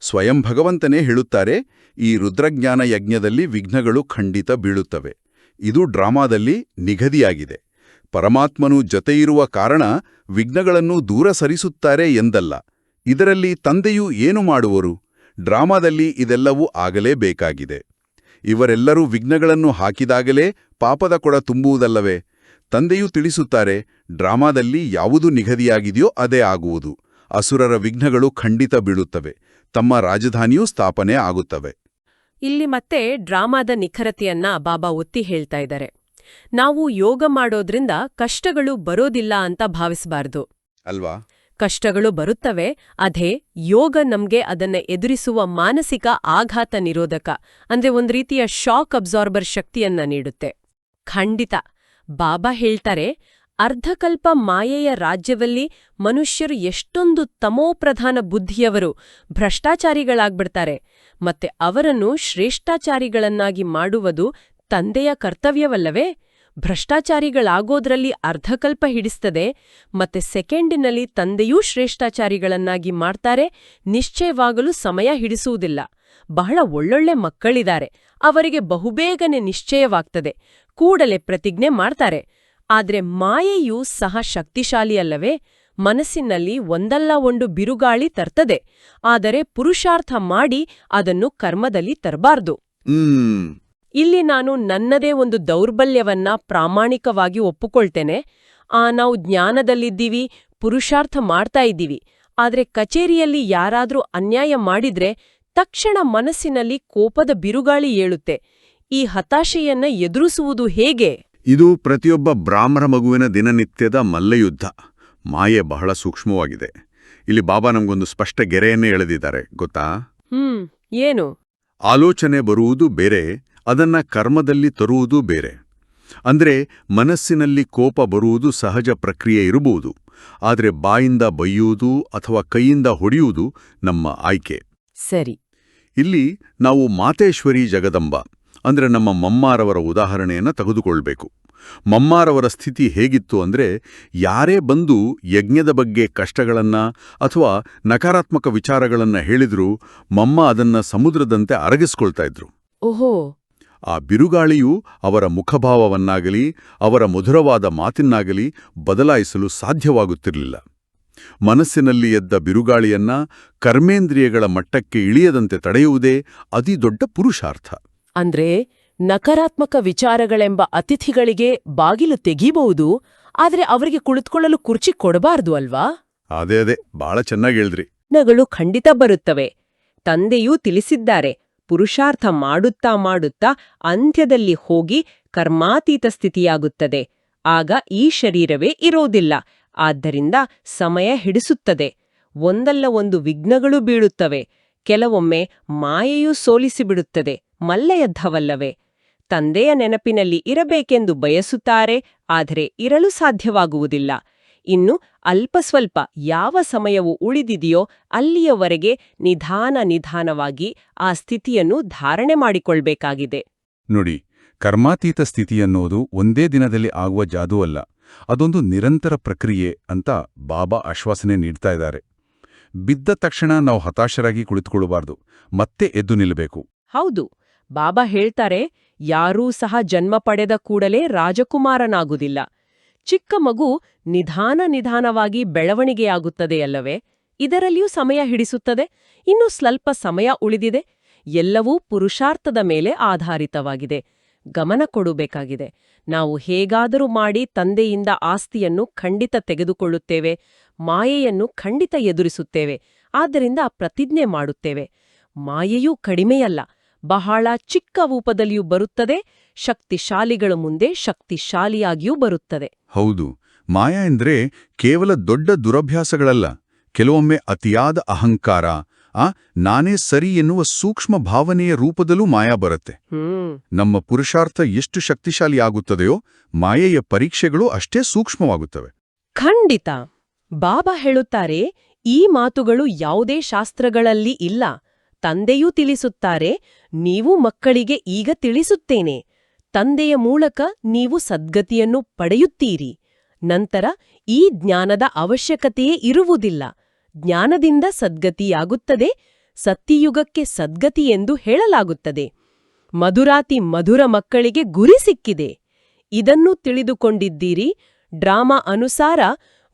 B: ಸ್ವಯಂ ಭಗವಂತನೇ ಹೇಳುತ್ತಾರೆ, ಈ ರುದ್ರಜ್ಞಾನ ಯಜ್ಞದಲ್ಲಿ ವಿಘ್ನಗಳು ಖಂಡಿತ ಬೀಳುತ್ತವೆ. ಇದು ಡ್ರಾಮಾದಲ್ಲಿ ನಿಗದಿಯಾಗಿದೆ. ಪರಮಾತ್ಮನು ಜೊತೆಯಿರುವ ಕಾರಣ ವಿಘ್ನಗಳನ್ನು ದೂರ ಸರಿಸುತ್ತಾರೆ ಎಂದಲ್ಲ. ಇದರಲ್ಲಿ ತಂದೆಯು ಏನು ಮಾಡುವರು? ಡ್ರಾಮಾದಲ್ಲಿ ಇದೆಲ್ಲವೂ ಆಗಲೇಬೇಕಾಗಿದೆ. ಇವರೆಲ್ಲರೂ ವಿಘ್ನಗಳನ್ನು ಹಾಕಿದಾಗಲೇ ಪಾಪದ ಕೊಡ ತುಂಬುವುದಲ್ಲವೇ? ತಂದೆಯೂ ತಿಳಿಸುತ್ತಾರೆ, ಡ್ರಾಮಾದಲ್ಲಿ ಯಾವುದು ನಿಗದಿಯಾಗಿದೆಯೋ ಅದೇ ಆಗುವುದು. ಅಸುರರ ವಿಘ್ನಗಳು ಖಂಡಿತ ಬೀಳುತ್ತವೆ. ತಮ್ಮ ರಾಜಧಾನಿಯೂ ಸ್ಥಾಪನೆ ಆಗುತ್ತವೆ.
A: ಇಲ್ಲಿ ಮತ್ತೆ ಡ್ರಾಮಾದ ನಿಖರತೆಯನ್ನ ಬಾಬಾ ಒತ್ತಿ ಹೇಳ್ತಾ ಇದ್ದಾರೆ. ನಾವು ಯೋಗ ಮಾಡೋದ್ರಿಂದ ಕಷ್ಟಗಳು ಬರೋದಿಲ್ಲ ಅಂತ ಭಾವಿಸಬಾರ್ದು
B: ಅಲ್ವಾ?
A: ಕಷ್ಟಗಳು ಬರುತ್ತವೆ. ಅದೇ ಯೋಗ ನಮ್ಗೆ ಅದನ್ನ ಎದುರಿಸುವ ಮಾನಸಿಕ ಆಘಾತ ನಿರೋಧಕ, ಅಂದ್ರೆ ಒಂದ್ ರೀತಿಯ ಶಾಕ್ ಅಬ್ಸಾರ್ಬರ್ ಶಕ್ತಿಯನ್ನ ನೀಡುತ್ತೆ. ಖಂಡಿತ. ಬಾಬಾ ಹೇಳ್ತಾರೆ, ಅರ್ಧಕಲ್ಪ ಮಾಯೆಯ ರಾಜ್ಯದಲ್ಲಿ ಮನುಷ್ಯರು ಎಷ್ಟೊಂದು ತಮೋಪ್ರಧಾನ ಬುದ್ಧಿಯವರು ಭ್ರಷ್ಟಾಚಾರಿಗಳಾಗ್ಬಿಡ್ತಾರೆ. ಮತ್ತೆ ಅವರನ್ನು ಶ್ರೇಷ್ಠಾಚಾರಿಗಳನ್ನಾಗಿ ಮಾಡುವುದು ತಂದೆಯ ಕರ್ತವ್ಯವಲ್ಲವೇ? ಭ್ರಷ್ಟಾಚಾರಿಗಳಾಗೋದ್ರಲ್ಲಿ ಅರ್ಧಕಲ್ಪ ಹಿಡಿಸ್ತದೆ. ಮತ್ತೆ ಸೆಕೆಂಡಿನಲ್ಲಿ ತಂದೆಯೂ ಶ್ರೇಷ್ಠಾಚಾರಿಗಳನ್ನಾಗಿ ಮಾಡ್ತಾರೆ. ನಿಶ್ಚಯವಾಗಲು ಸಮಯ ಹಿಡಿಸುವುದಿಲ್ಲ. ಬಹಳ ಒಳ್ಳೊಳ್ಳೆ ಮಕ್ಕಳಿದ್ದಾರೆ. ಅವರಿಗೆ ಬಹುಬೇಗನೆ ನಿಶ್ಚಯವಾಗ್ತದೆ. ಕೂಡಲೇ ಪ್ರತಿಜ್ಞೆ ಮಾಡ್ತಾರೆ. ಆದ್ರೆ ಮಾಯೆಯೂ ಸಹ ಶಕ್ತಿಶಾಲಿಯಲ್ಲವೇ? ಮನಸ್ಸಿನಲ್ಲಿ ಒಂದಲ್ಲ ಒಂದು ಬಿರುಗಾಳಿ ತರ್ತದೆ. ಆದರೆ ಪುರುಷಾರ್ಥ ಮಾಡಿ ಅದನ್ನು ಕರ್ಮದಲ್ಲಿ ತರಬಾರ್ದು. ಇಲ್ಲಿ ನಾನು ನನ್ನದೇ ಒಂದು ದೌರ್ಬಲ್ಯವನ್ನ ಪ್ರಾಮಾಣಿಕವಾಗಿ ಒಪ್ಪುಕೊಳ್ತೇನೆ. ನಾವು ಜ್ಞಾನದಲ್ಲಿದ್ದೀವಿ, ಪುರುಷಾರ್ಥ ಮಾಡ್ತಾ ಇದ್ದೀವಿ. ಆದ್ರೆ ಕಚೇರಿಯಲ್ಲಿ ಯಾರಾದ್ರೂ ಅನ್ಯಾಯ ಮಾಡಿದ್ರೆ ತಕ್ಷಣ ಮನಸ್ಸಿನಲ್ಲಿ ಕೋಪದ ಬಿರುಗಾಳಿ ಏಳುತ್ತೆ. ಈ ಹತಾಶೆಯನ್ನ ಎದುರಿಸುವುದು ಹೇಗೆ?
B: ಇದು ಪ್ರತಿಯೊಬ್ಬ ಬ್ರಾಹ್ಮಣ ಮಗುವಿನ ದಿನನಿತ್ಯದ ಮಲ್ಲಯುದ್ಧ. ಮಾಯೆ ಬಹಳ ಸೂಕ್ಷ್ಮವಾಗಿದೆ. ಇಲ್ಲಿ ಬಾಬಾ ನಮಗೊಂದು ಸ್ಪಷ್ಟ ಗೆರೆಯನ್ನೇ ಎಳೆದಿದ್ದಾರೆ, ಗೊತ್ತಾ?
A: ಏನು?
B: ಆಲೋಚನೆ ಬರುವುದು ಬೇರೆ, ಅದನ್ನ ಕರ್ಮದಲ್ಲಿ ತರುವುದು ಬೇರೆ. ಅಂದ್ರೆ ಮನಸ್ಸಿನಲ್ಲಿ ಕೋಪ ಬರುವುದು ಸಹಜ ಪ್ರಕ್ರಿಯೆ ಇರಬಹುದು. ಆದರೆ ಬಾಯಿಂದ ಬೈಯುವುದು ಅಥವಾ ಕೈಯಿಂದ ಹೊಡೆಯುವುದು ನಮ್ಮ ಆಯ್ಕೆ.
A: ಸರಿ.
B: ಇಲ್ಲಿ ನಾವು ಮಾತೇಶ್ವರಿ ಜಗದಂಬ ಅಂದ್ರೆ ನಮ್ಮ ಮಮ್ಮಾರವರ ಉದಾಹರಣೆಯನ್ನು ತೆಗೆದುಕೊಳ್ಬೇಕು. ಮಮ್ಮಾರವರ ಸ್ಥಿತಿ ಹೇಗಿತ್ತು ಅಂದ್ರೆ, ಯಾರೇ ಬಂದು ಯಜ್ಞದ ಬಗ್ಗೆ ಕಷ್ಟಗಳನ್ನ ಅಥವಾ ನಕಾರಾತ್ಮಕ ವಿಚಾರಗಳನ್ನ ಹೇಳಿದ್ರೂ ಮಮ್ಮ ಅದನ್ನ ಸಮುದ್ರದಂತೆ ಅರಗಿಸ್ಕೊಳ್ತಾ ಇದ್ರು.
A: ಓಹೋ.
B: ಆ ಬಿರುಗಾಳಿಯು ಅವರ ಮುಖಭಾವವನ್ನಾಗಲಿ ಅವರ ಮಧುರವಾದ ಮಾತಿನಾಗಲಿ ಬದಲಾಯಿಸಲು ಸಾಧ್ಯವಾಗುತ್ತಿರಲಿಲ್ಲ. ಮನಸ್ಸಿನಲ್ಲಿ ಎದ್ದ ಬಿರುಗಾಳಿಯನ್ನ ಕರ್ಮೇಂದ್ರಿಯಗಳ ಮಟ್ಟಕ್ಕೆ ಇಳಿಯದಂತೆ ತಡೆಯುವುದೇ ಅತಿ ದೊಡ್ಡ ಪುರುಷಾರ್ಥ.
A: ಅಂದ್ರೆ ನಕಾರಾತ್ಮಕ ವಿಚಾರಗಳೆಂಬ ಅತಿಥಿಗಳಿಗೆ ಬಾಗಿಲು ತೆಗೀಬಹುದು, ಆದ್ರೆ ಅವರಿಗೆ ಕುಳಿತುಕೊಳ್ಳಲು ಕುರ್ಚಿ ಕೊಡಬಾರ್ದು ಅಲ್ವಾ?
B: ಅದೇ ಬಹಳ ಚೆನ್ನಾಗಿ ಹೇಳಿದ್ರಿ.
A: ಗಳು ಖಂಡಿತ ಬರುತ್ತವೆ. ತಂದೆಯೂ ತಿಳಿಸಿದ್ದಾರೆ, ಪುರುಷಾರ್ಥ ಮಾಡುತ್ತಾ ಮಾಡುತ್ತಾ ಅಂತ್ಯದಲ್ಲಿ ಹೋಗಿ ಕರ್ಮಾತೀತ ಸ್ಥಿತಿಯಾಗುತ್ತದೆ.
C: ಆಗ ಈ ಶರೀರವೇ ಇರೋದಿಲ್ಲ. ಆದ್ದರಿಂದ ಸಮಯ ಹಿಡಿಸುತ್ತದೆ. ಒಂದಲ್ಲ ಒಂದು ವಿಘ್ನಗಳು ಬೀಳುತ್ತವೆ. ಕೆಲವೊಮ್ಮೆ ಮಾಯೆಯೂ ಸೋಲಿಸಿಬಿಡುತ್ತದೆ. ಮಲ್ಲಯುದ್ಧವಲ್ಲವೇ? ತಂದೆಯ ನೆನಪಿನಲ್ಲಿ ಇರಬೇಕೆಂದು ಬಯಸುತ್ತಾರೆ, ಆದರೆ ಇರಲು ಸಾಧ್ಯವಾಗುವುದಿಲ್ಲ. ಇನ್ನು ಅಲ್ಪ ಸ್ವಲ್ಪ ಯಾವ ಸಮಯವು ಉಳಿದಿದೆಯೋ ಅಲ್ಲಿಯವರೆಗೆ ನಿಧಾನವಾಗಿ ಆ ಸ್ಥಿತಿಯನ್ನು ಧಾರಣೆ ಮಾಡಿಕೊಳ್ಬೇಕಾಗಿದೆ.
D: ನೋಡಿ, ಕರ್ಮಾತೀತ ಸ್ಥಿತಿಯನ್ನೋದು ಒಂದೇ ದಿನದಲ್ಲಿ ಆಗುವ ಜಾದೂ ಅಲ್ಲ. ಅದೊಂದು ನಿರಂತರ ಪ್ರಕ್ರಿಯೆ ಅಂತ ಬಾಬಾ ಆಶ್ವಾಸನೆ ನೀಡ್ತಾ ಇದ್ದಾರೆ. ಬಿದ್ದ ತಕ್ಷಣ ನಾವು ಹತಾಶರಾಗಿ ಕುಳಿತುಕೊಳ್ಳಬಾರ್ದು, ಮತ್ತೆ ಎದ್ದು ನಿಲ್ಲಬೇಕು.
C: ಹೌದು, ಬಾಬಾ ಹೇಳ್ತಾರೆ, ಯಾರೂ ಸಹ ಜನ್ಮ ಪಡೆದ ಕೂಡಲೇ ರಾಜಕುಮಾರನಾಗುವುದಿಲ್ಲ. ಚಿಕ್ಕ ಮಗು ನಿಧಾನವಾಗಿ ಬೆಳವಣಿಗೆಯಾಗುತ್ತದೆಯಲ್ಲವೇ? ಇದರಲ್ಲಿಯೂ ಸಮಯ ಹಿಡಿಸುತ್ತದೆ. ಇನ್ನು ಸ್ವಲ್ಪ ಸಮಯ ಉಳಿದಿದೆ. ಎಲ್ಲವೂ ಪುರುಷಾರ್ಥದ ಮೇಲೆ ಆಧಾರಿತವಾಗಿದೆ. ಗಮನ ಕೊಡಬೇಕಾಗಿದೆ. ನಾವು ಹೇಗಾದರೂ ಮಾಡಿ ತಂದೆಯಿಂದ ಆಸ್ತಿಯನ್ನು ಖಂಡಿತ ತೆಗೆದುಕೊಳ್ಳುತ್ತೇವೆ, ಮಾಯೆಯನ್ನು ಖಂಡಿತ ಎದುರಿಸುತ್ತೇವೆ. ಆದ್ದರಿಂದ ಪ್ರತಿಜ್ಞೆ ಮಾಡುತ್ತೇವೆ. ಮಾಯೆಯೂ ಕಡಿಮೆಯಲ್ಲ, ಬಹಳ ಚಿಕ್ಕ ರೂಪದಲ್ಲಿಯೂ ಬರುತ್ತದೆ. ಶಕ್ತಿಶಾಲಿಗಳ ಮುಂದೆ ಶಕ್ತಿಶಾಲಿಯಾಗಿಯೂ ಬರುತ್ತದೆ.
B: ಹೌದು, ಮಾಯಾ ಎಂದ್ರೆ ಕೇವಲ ದೊಡ್ಡ ದುರಭ್ಯಾಸಗಳಲ್ಲ. ಕೆಲವೊಮ್ಮೆ ಅತಿಯಾದ ಅಹಂಕಾರ, ನಾನೇ ಸರಿ ಎನ್ನುವ ಸೂಕ್ಷ್ಮ ಭಾವನೆಯ ರೂಪದಲ್ಲೂ ಮಾಯಾ ಬರುತ್ತೆ. ನಮ್ಮ ಪುರುಷಾರ್ಥ ಎಷ್ಟು ಶಕ್ತಿಶಾಲಿಯಾಗುತ್ತದೆಯೋ ಮಾಯೆಯ ಪರೀಕ್ಷೆಗಳು ಅಷ್ಟೇ ಸೂಕ್ಷ್ಮವಾಗುತ್ತವೆ.
C: ಖಂಡಿತ. ಬಾಬಾ ಹೇಳುತ್ತಾರೆ, ಈ ಮಾತುಗಳು ಯಾವುದೇ ಶಾಸ್ತ್ರಗಳಲ್ಲಿ ಇಲ್ಲ. ತಂದೆಯೂ ತಿಳಿಸುತ್ತಾರೆ, ನೀವು ಮಕ್ಕಳಿಗೆ ಈಗ ತಿಳಿಸುತ್ತೇನೆ. ತಂದೆಯ ಮೂಲಕ ನೀವು ಸದ್ಗತಿಯನ್ನು ಪಡೆಯುತ್ತೀರಿ. ನಂತರ ಈ ಜ್ಞಾನದ ಅವಶ್ಯಕತೆಯೇ ಇರುವುದಿಲ್ಲ. ಜ್ಞಾನದಿಂದ ಸದ್ಗತಿಯಾಗುತ್ತದೆ. ಸತ್ಯಯುಗಕ್ಕೆ ಸದ್ಗತಿ ಎಂದು ಹೇಳಲಾಗುತ್ತದೆ. ಮಧುರಾತಿ ಮಧುರ ಮಕ್ಕಳಿಗೆ ಗುರಿ ಸಿಕ್ಕಿದೆ. ಇದನ್ನು ತಿಳಿದುಕೊಂಡಿದ್ದೀರಿ. ಡ್ರಾಮಾ ಅನುಸಾರ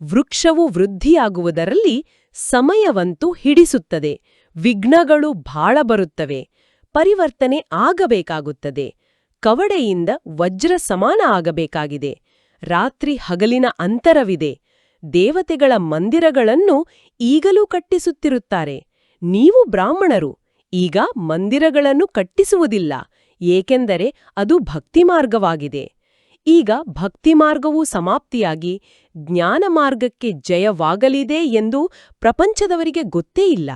C: ವೃಕ್ಷವು ವೃದ್ಧಿಯಾಗುವುದರಲ್ಲಿ ಸಮಯವಂತೂ ಹಿಡಿಸುತ್ತದೆ. ವಿಘ್ನಗಳು ಬಹಳ ಬರುತ್ತವೆ. ಪರಿವರ್ತನೆ ಆಗಬೇಕಾಗುತ್ತದೆ. ಕವಡೆಯಿಂದ ವಜ್ರ ಸಮಾನ ಆಗಬೇಕಾಗಿದೆ. ರಾತ್ರಿ ಹಗಲಿನ ಅಂತರವಿದೆ. ದೇವತೆಗಳ ಮಂದಿರಗಳನ್ನು ಈಗಲೂ ಕಟ್ಟಿಸುತ್ತಿರುತ್ತಾರೆ. ನೀವು ಬ್ರಾಹ್ಮಣರು ಈಗ ಮಂದಿರಗಳನ್ನು ಕಟ್ಟಿಸುವುದಿಲ್ಲ, ಏಕೆಂದರೆ ಅದು ಭಕ್ತಿಮಾರ್ಗವಾಗಿದೆ. ಈಗ ಭಕ್ತಿಮಾರ್ಗವೂ ಸಮಾಪ್ತಿಯಾಗಿ ಜ್ಞಾನ ಮಾರ್ಗಕ್ಕೆ ಜಯವಾಗಲಿದೆ ಎಂದು ಪ್ರಪಂಚದವರಿಗೆ ಗೊತ್ತೇ ಇಲ್ಲ.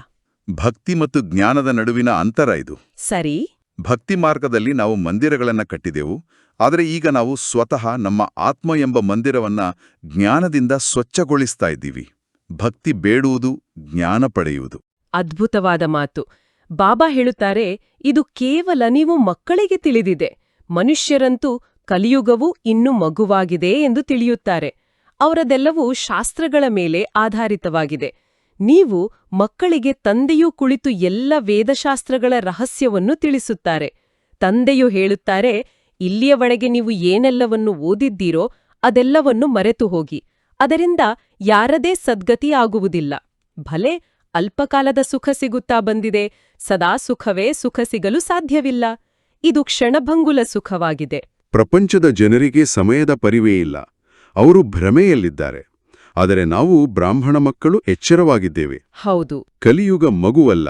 B: ಭಕ್ತಿ ಮತ್ತು ಜ್ಞಾನದ ನಡುವಿನ ಅಂತರ ಇದು.
C: ಸರಿ.
B: ಭಕ್ತಿ ಮಾರ್ಗದಲ್ಲಿ ನಾವು ಮಂದಿರಗಳನ್ನ ಕಟ್ಟಿದೆವು, ಆದರೆ ಈಗ ನಾವು ಸ್ವತಃ ನಮ್ಮ ಆತ್ಮ ಎಂಬ ಮಂದಿರವನ್ನ ಜ್ಞಾನದಿಂದ ಸ್ವಚ್ಛಗೊಳಿಸ್ತಾ ಇದ್ದೀವಿ. ಭಕ್ತಿ ಬೇಡುವುದು, ಜ್ಞಾನ ಪಡೆಯುವುದು.
C: ಅದ್ಭುತವಾದ ಮಾತು. ಬಾಬಾ ಹೇಳುತ್ತಾರೆ, ಇದು ಕೇವಲ ನೀವು ಮಕ್ಕಳಿಗೆ ತಿಳಿದಿದೆ. ಮನುಷ್ಯರಂತೂ ಕಲಿಯುಗವು ಇನ್ನೂ ಮಗುವಾಗಿದೆ ಎಂದು ತಿಳಿಯುತ್ತಾರೆ. ಅವರದೆಲ್ಲವೂ ಶಾಸ್ತ್ರಗಳ ಮೇಲೆ ಆಧಾರಿತವಾಗಿದೆ. ನೀವು ಮಕ್ಕಳಿಗೆ ತಂದೆಯೂ ಕುಳಿತು ಎಲ್ಲ ವೇದಶಾಸ್ತ್ರಗಳ ರಹಸ್ಯವನ್ನು ತಿಳಿಸುತ್ತಾರೆ. ತಂದೆಯು ಹೇಳುತ್ತಾರೆ, ಇಲ್ಲಿಯವರೆಗೆ ನೀವು ಏನೆಲ್ಲವನ್ನು ಓದಿದ್ದೀರೋ ಅದೆಲ್ಲವನ್ನು ಮರೆತು ಹೋಗಿ. ಅದರಿಂದ ಯಾರದೇ ಸದ್ಗತಿ ಆಗುವುದಿಲ್ಲ. ಭಲೆ ಅಲ್ಪಕಾಲದ ಸುಖ ಸಿಗುತ್ತಾ ಬಂದಿದೆ, ಸದಾ ಸುಖವೇ ಸುಖ ಸಿಗಲು ಸಾಧ್ಯವಿಲ್ಲ. ಇದು ಕ್ಷಣಭಂಗುಲ ಸುಖವಾಗಿದೆ.
B: ಪ್ರಪಂಚದ ಜನರಿಗೆ ಸಮಯದ ಪರಿವೇ ಇಲ್ಲ. ಅವರು ಭ್ರಮೆಯಲ್ಲಿದ್ದಾರೆ. ಆದರೆ ನಾವು ಬ್ರಾಹ್ಮಣ ಮಕ್ಕಳು ಎಚ್ಚರವಾಗಿದ್ದೇವೆ.
C: ಹೌದು.
B: ಕಲಿಯುಗ ಮಗುವಲ್ಲ,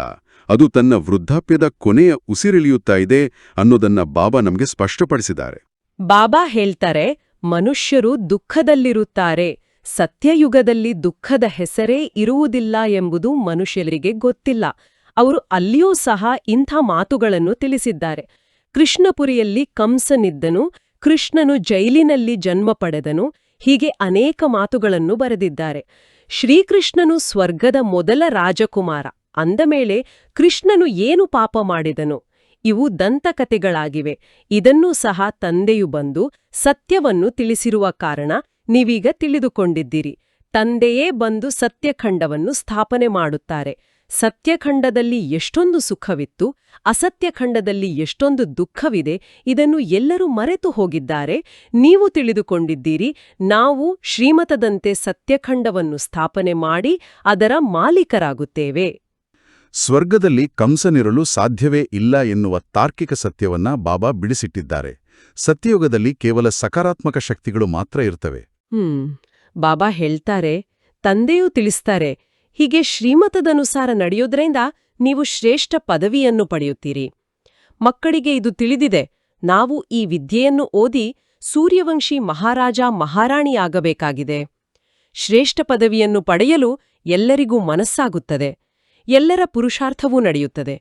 B: ಅದು ತನ್ನ ವೃದ್ಧಾಪ್ಯದ ಕೊನೆಯ ಉಸಿರೆಳೆಯುತ್ತಾ ಇದೆ ಅನ್ನೋದನ್ನ ಬಾಬಾ ನಮಗೆ ಸ್ಪಷ್ಟಪಡಿಸಿದ್ದಾರೆ.
C: ಬಾಬಾ ಹೇಳ್ತಾರೆ, ಮನುಷ್ಯರು ದುಃಖದಲ್ಲಿರುತ್ತಾರೆ. ಸತ್ಯಯುಗದಲ್ಲಿ ದುಃಖದ ಹೆಸರೇ ಇರುವುದಿಲ್ಲ ಎಂಬುದು ಮನುಷ್ಯರಿಗೆ ಗೊತ್ತಿಲ್ಲ. ಅವರು ಅಲ್ಲಿಯೂ ಸಹ ಇಂಥ ಮಾತುಗಳನ್ನು ತಿಳಿಸಿದ್ದಾರೆ. ಕೃಷ್ಣಪುರಿಯಲ್ಲಿ ಕಂಸನಿದ್ದನು, ಕೃಷ್ಣನು ಜೈಲಿನಲ್ಲಿ ಜನ್ಮ ಪಡೆದನು, ಹೀಗೆ ಅನೇಕ ಮಾತುಗಳನ್ನು ಬರೆದಿದ್ದಾರೆ. ಶ್ರೀಕೃಷ್ಣನು ಸ್ವರ್ಗದ ಮೊದಲ ರಾಜಕುಮಾರ ಅಂದಮೇಲೆ ಕೃಷ್ಣನು ಏನು ಪಾಪ ಮಾಡಿದನು? ಇವು ದಂತಕಥೆಗಳಾಗಿವೆ. ಇದನ್ನೂ ಸಹ ತಂದೆಯು ಬಂದು ಸತ್ಯವನ್ನು ತಿಳಿಸಿರುವ ಕಾರಣ ನೀವೀಗ ತಿಳಿದುಕೊಂಡಿದ್ದೀರಿ. ತಂದೆಯೇ ಬಂದು ಸತ್ಯಖಂಡವನ್ನು ಸ್ಥಾಪನೆ ಮಾಡುತ್ತಾರೆ. ಸತ್ಯಖಂಡದಲ್ಲಿ ಎಷ್ಟೊಂದು ಸುಖವಿತ್ತು, ಅಸತ್ಯಖಂಡದಲ್ಲಿ ಎಷ್ಟೊಂದು ದುಃಖವಿದೆ, ಇದನ್ನು ಎಲ್ಲರೂ ಮರೆತು ಹೋಗಿದ್ದಾರೆ. ನೀವು ತಿಳಿದುಕೊಂಡಿದ್ದೀರಿ. ನಾವು ಶ್ರೀಮತದಂತೆ ಸತ್ಯಖಂಡವನ್ನು ಸ್ಥಾಪನೆ ಮಾಡಿ ಅದರ ಮಾಲೀಕರಾಗುತ್ತೇವೆ.
B: ಸ್ವರ್ಗದಲ್ಲಿ ಕಂಸನಿರಲು ಸಾಧ್ಯವೇ ಇಲ್ಲ ಎನ್ನುವ ತಾರ್ಕಿಕ ಸತ್ಯವನ್ನ ಬಾಬಾ ಬಿಡಿಸಿಟ್ಟಿದ್ದಾರೆ. ಸತ್ಯಯುಗದಲ್ಲಿ ಕೇವಲ ಸಕಾರಾತ್ಮಕ ಶಕ್ತಿಗಳು ಮಾತ್ರ ಇರ್ತವೆ.
C: ಬಾಬಾ ಹೇಳ್ತಾರೆ, ತಂದೆಯೂ ತಿಳಿಸ್ತಾರೆ, ಹೀಗೆ ಶ್ರೀಮತದನುಸಾರ ನಡೆಯೋದ್ರಿಂದ ನೀವು ಶ್ರೇಷ್ಠ ಪದವಿಯನ್ನು ಪಡೆಯುತ್ತೀರಿ. ಮಕ್ಕಳಿಗೆ ಇದು ತಿಳಿದಿದೆ. ನಾವು ಈ ವಿದ್ಯೆಯನ್ನು ಓದಿ ಸೂರ್ಯವಂಶಿ ಮಹಾರಾಜ ಮಹಾರಾಣಿಯಾಗಬೇಕಾಗಿದೆ. ಶ್ರೇಷ್ಠ ಪದವಿಯನ್ನು ಪಡೆಯಲು ಎಲ್ಲರಿಗೂ ಮನಸ್ಸಾಗುತ್ತದೆ. ಎಲ್ಲರ ಪುರುಷಾರ್ಥವೂ ನಡೆಯುತ್ತದೆ.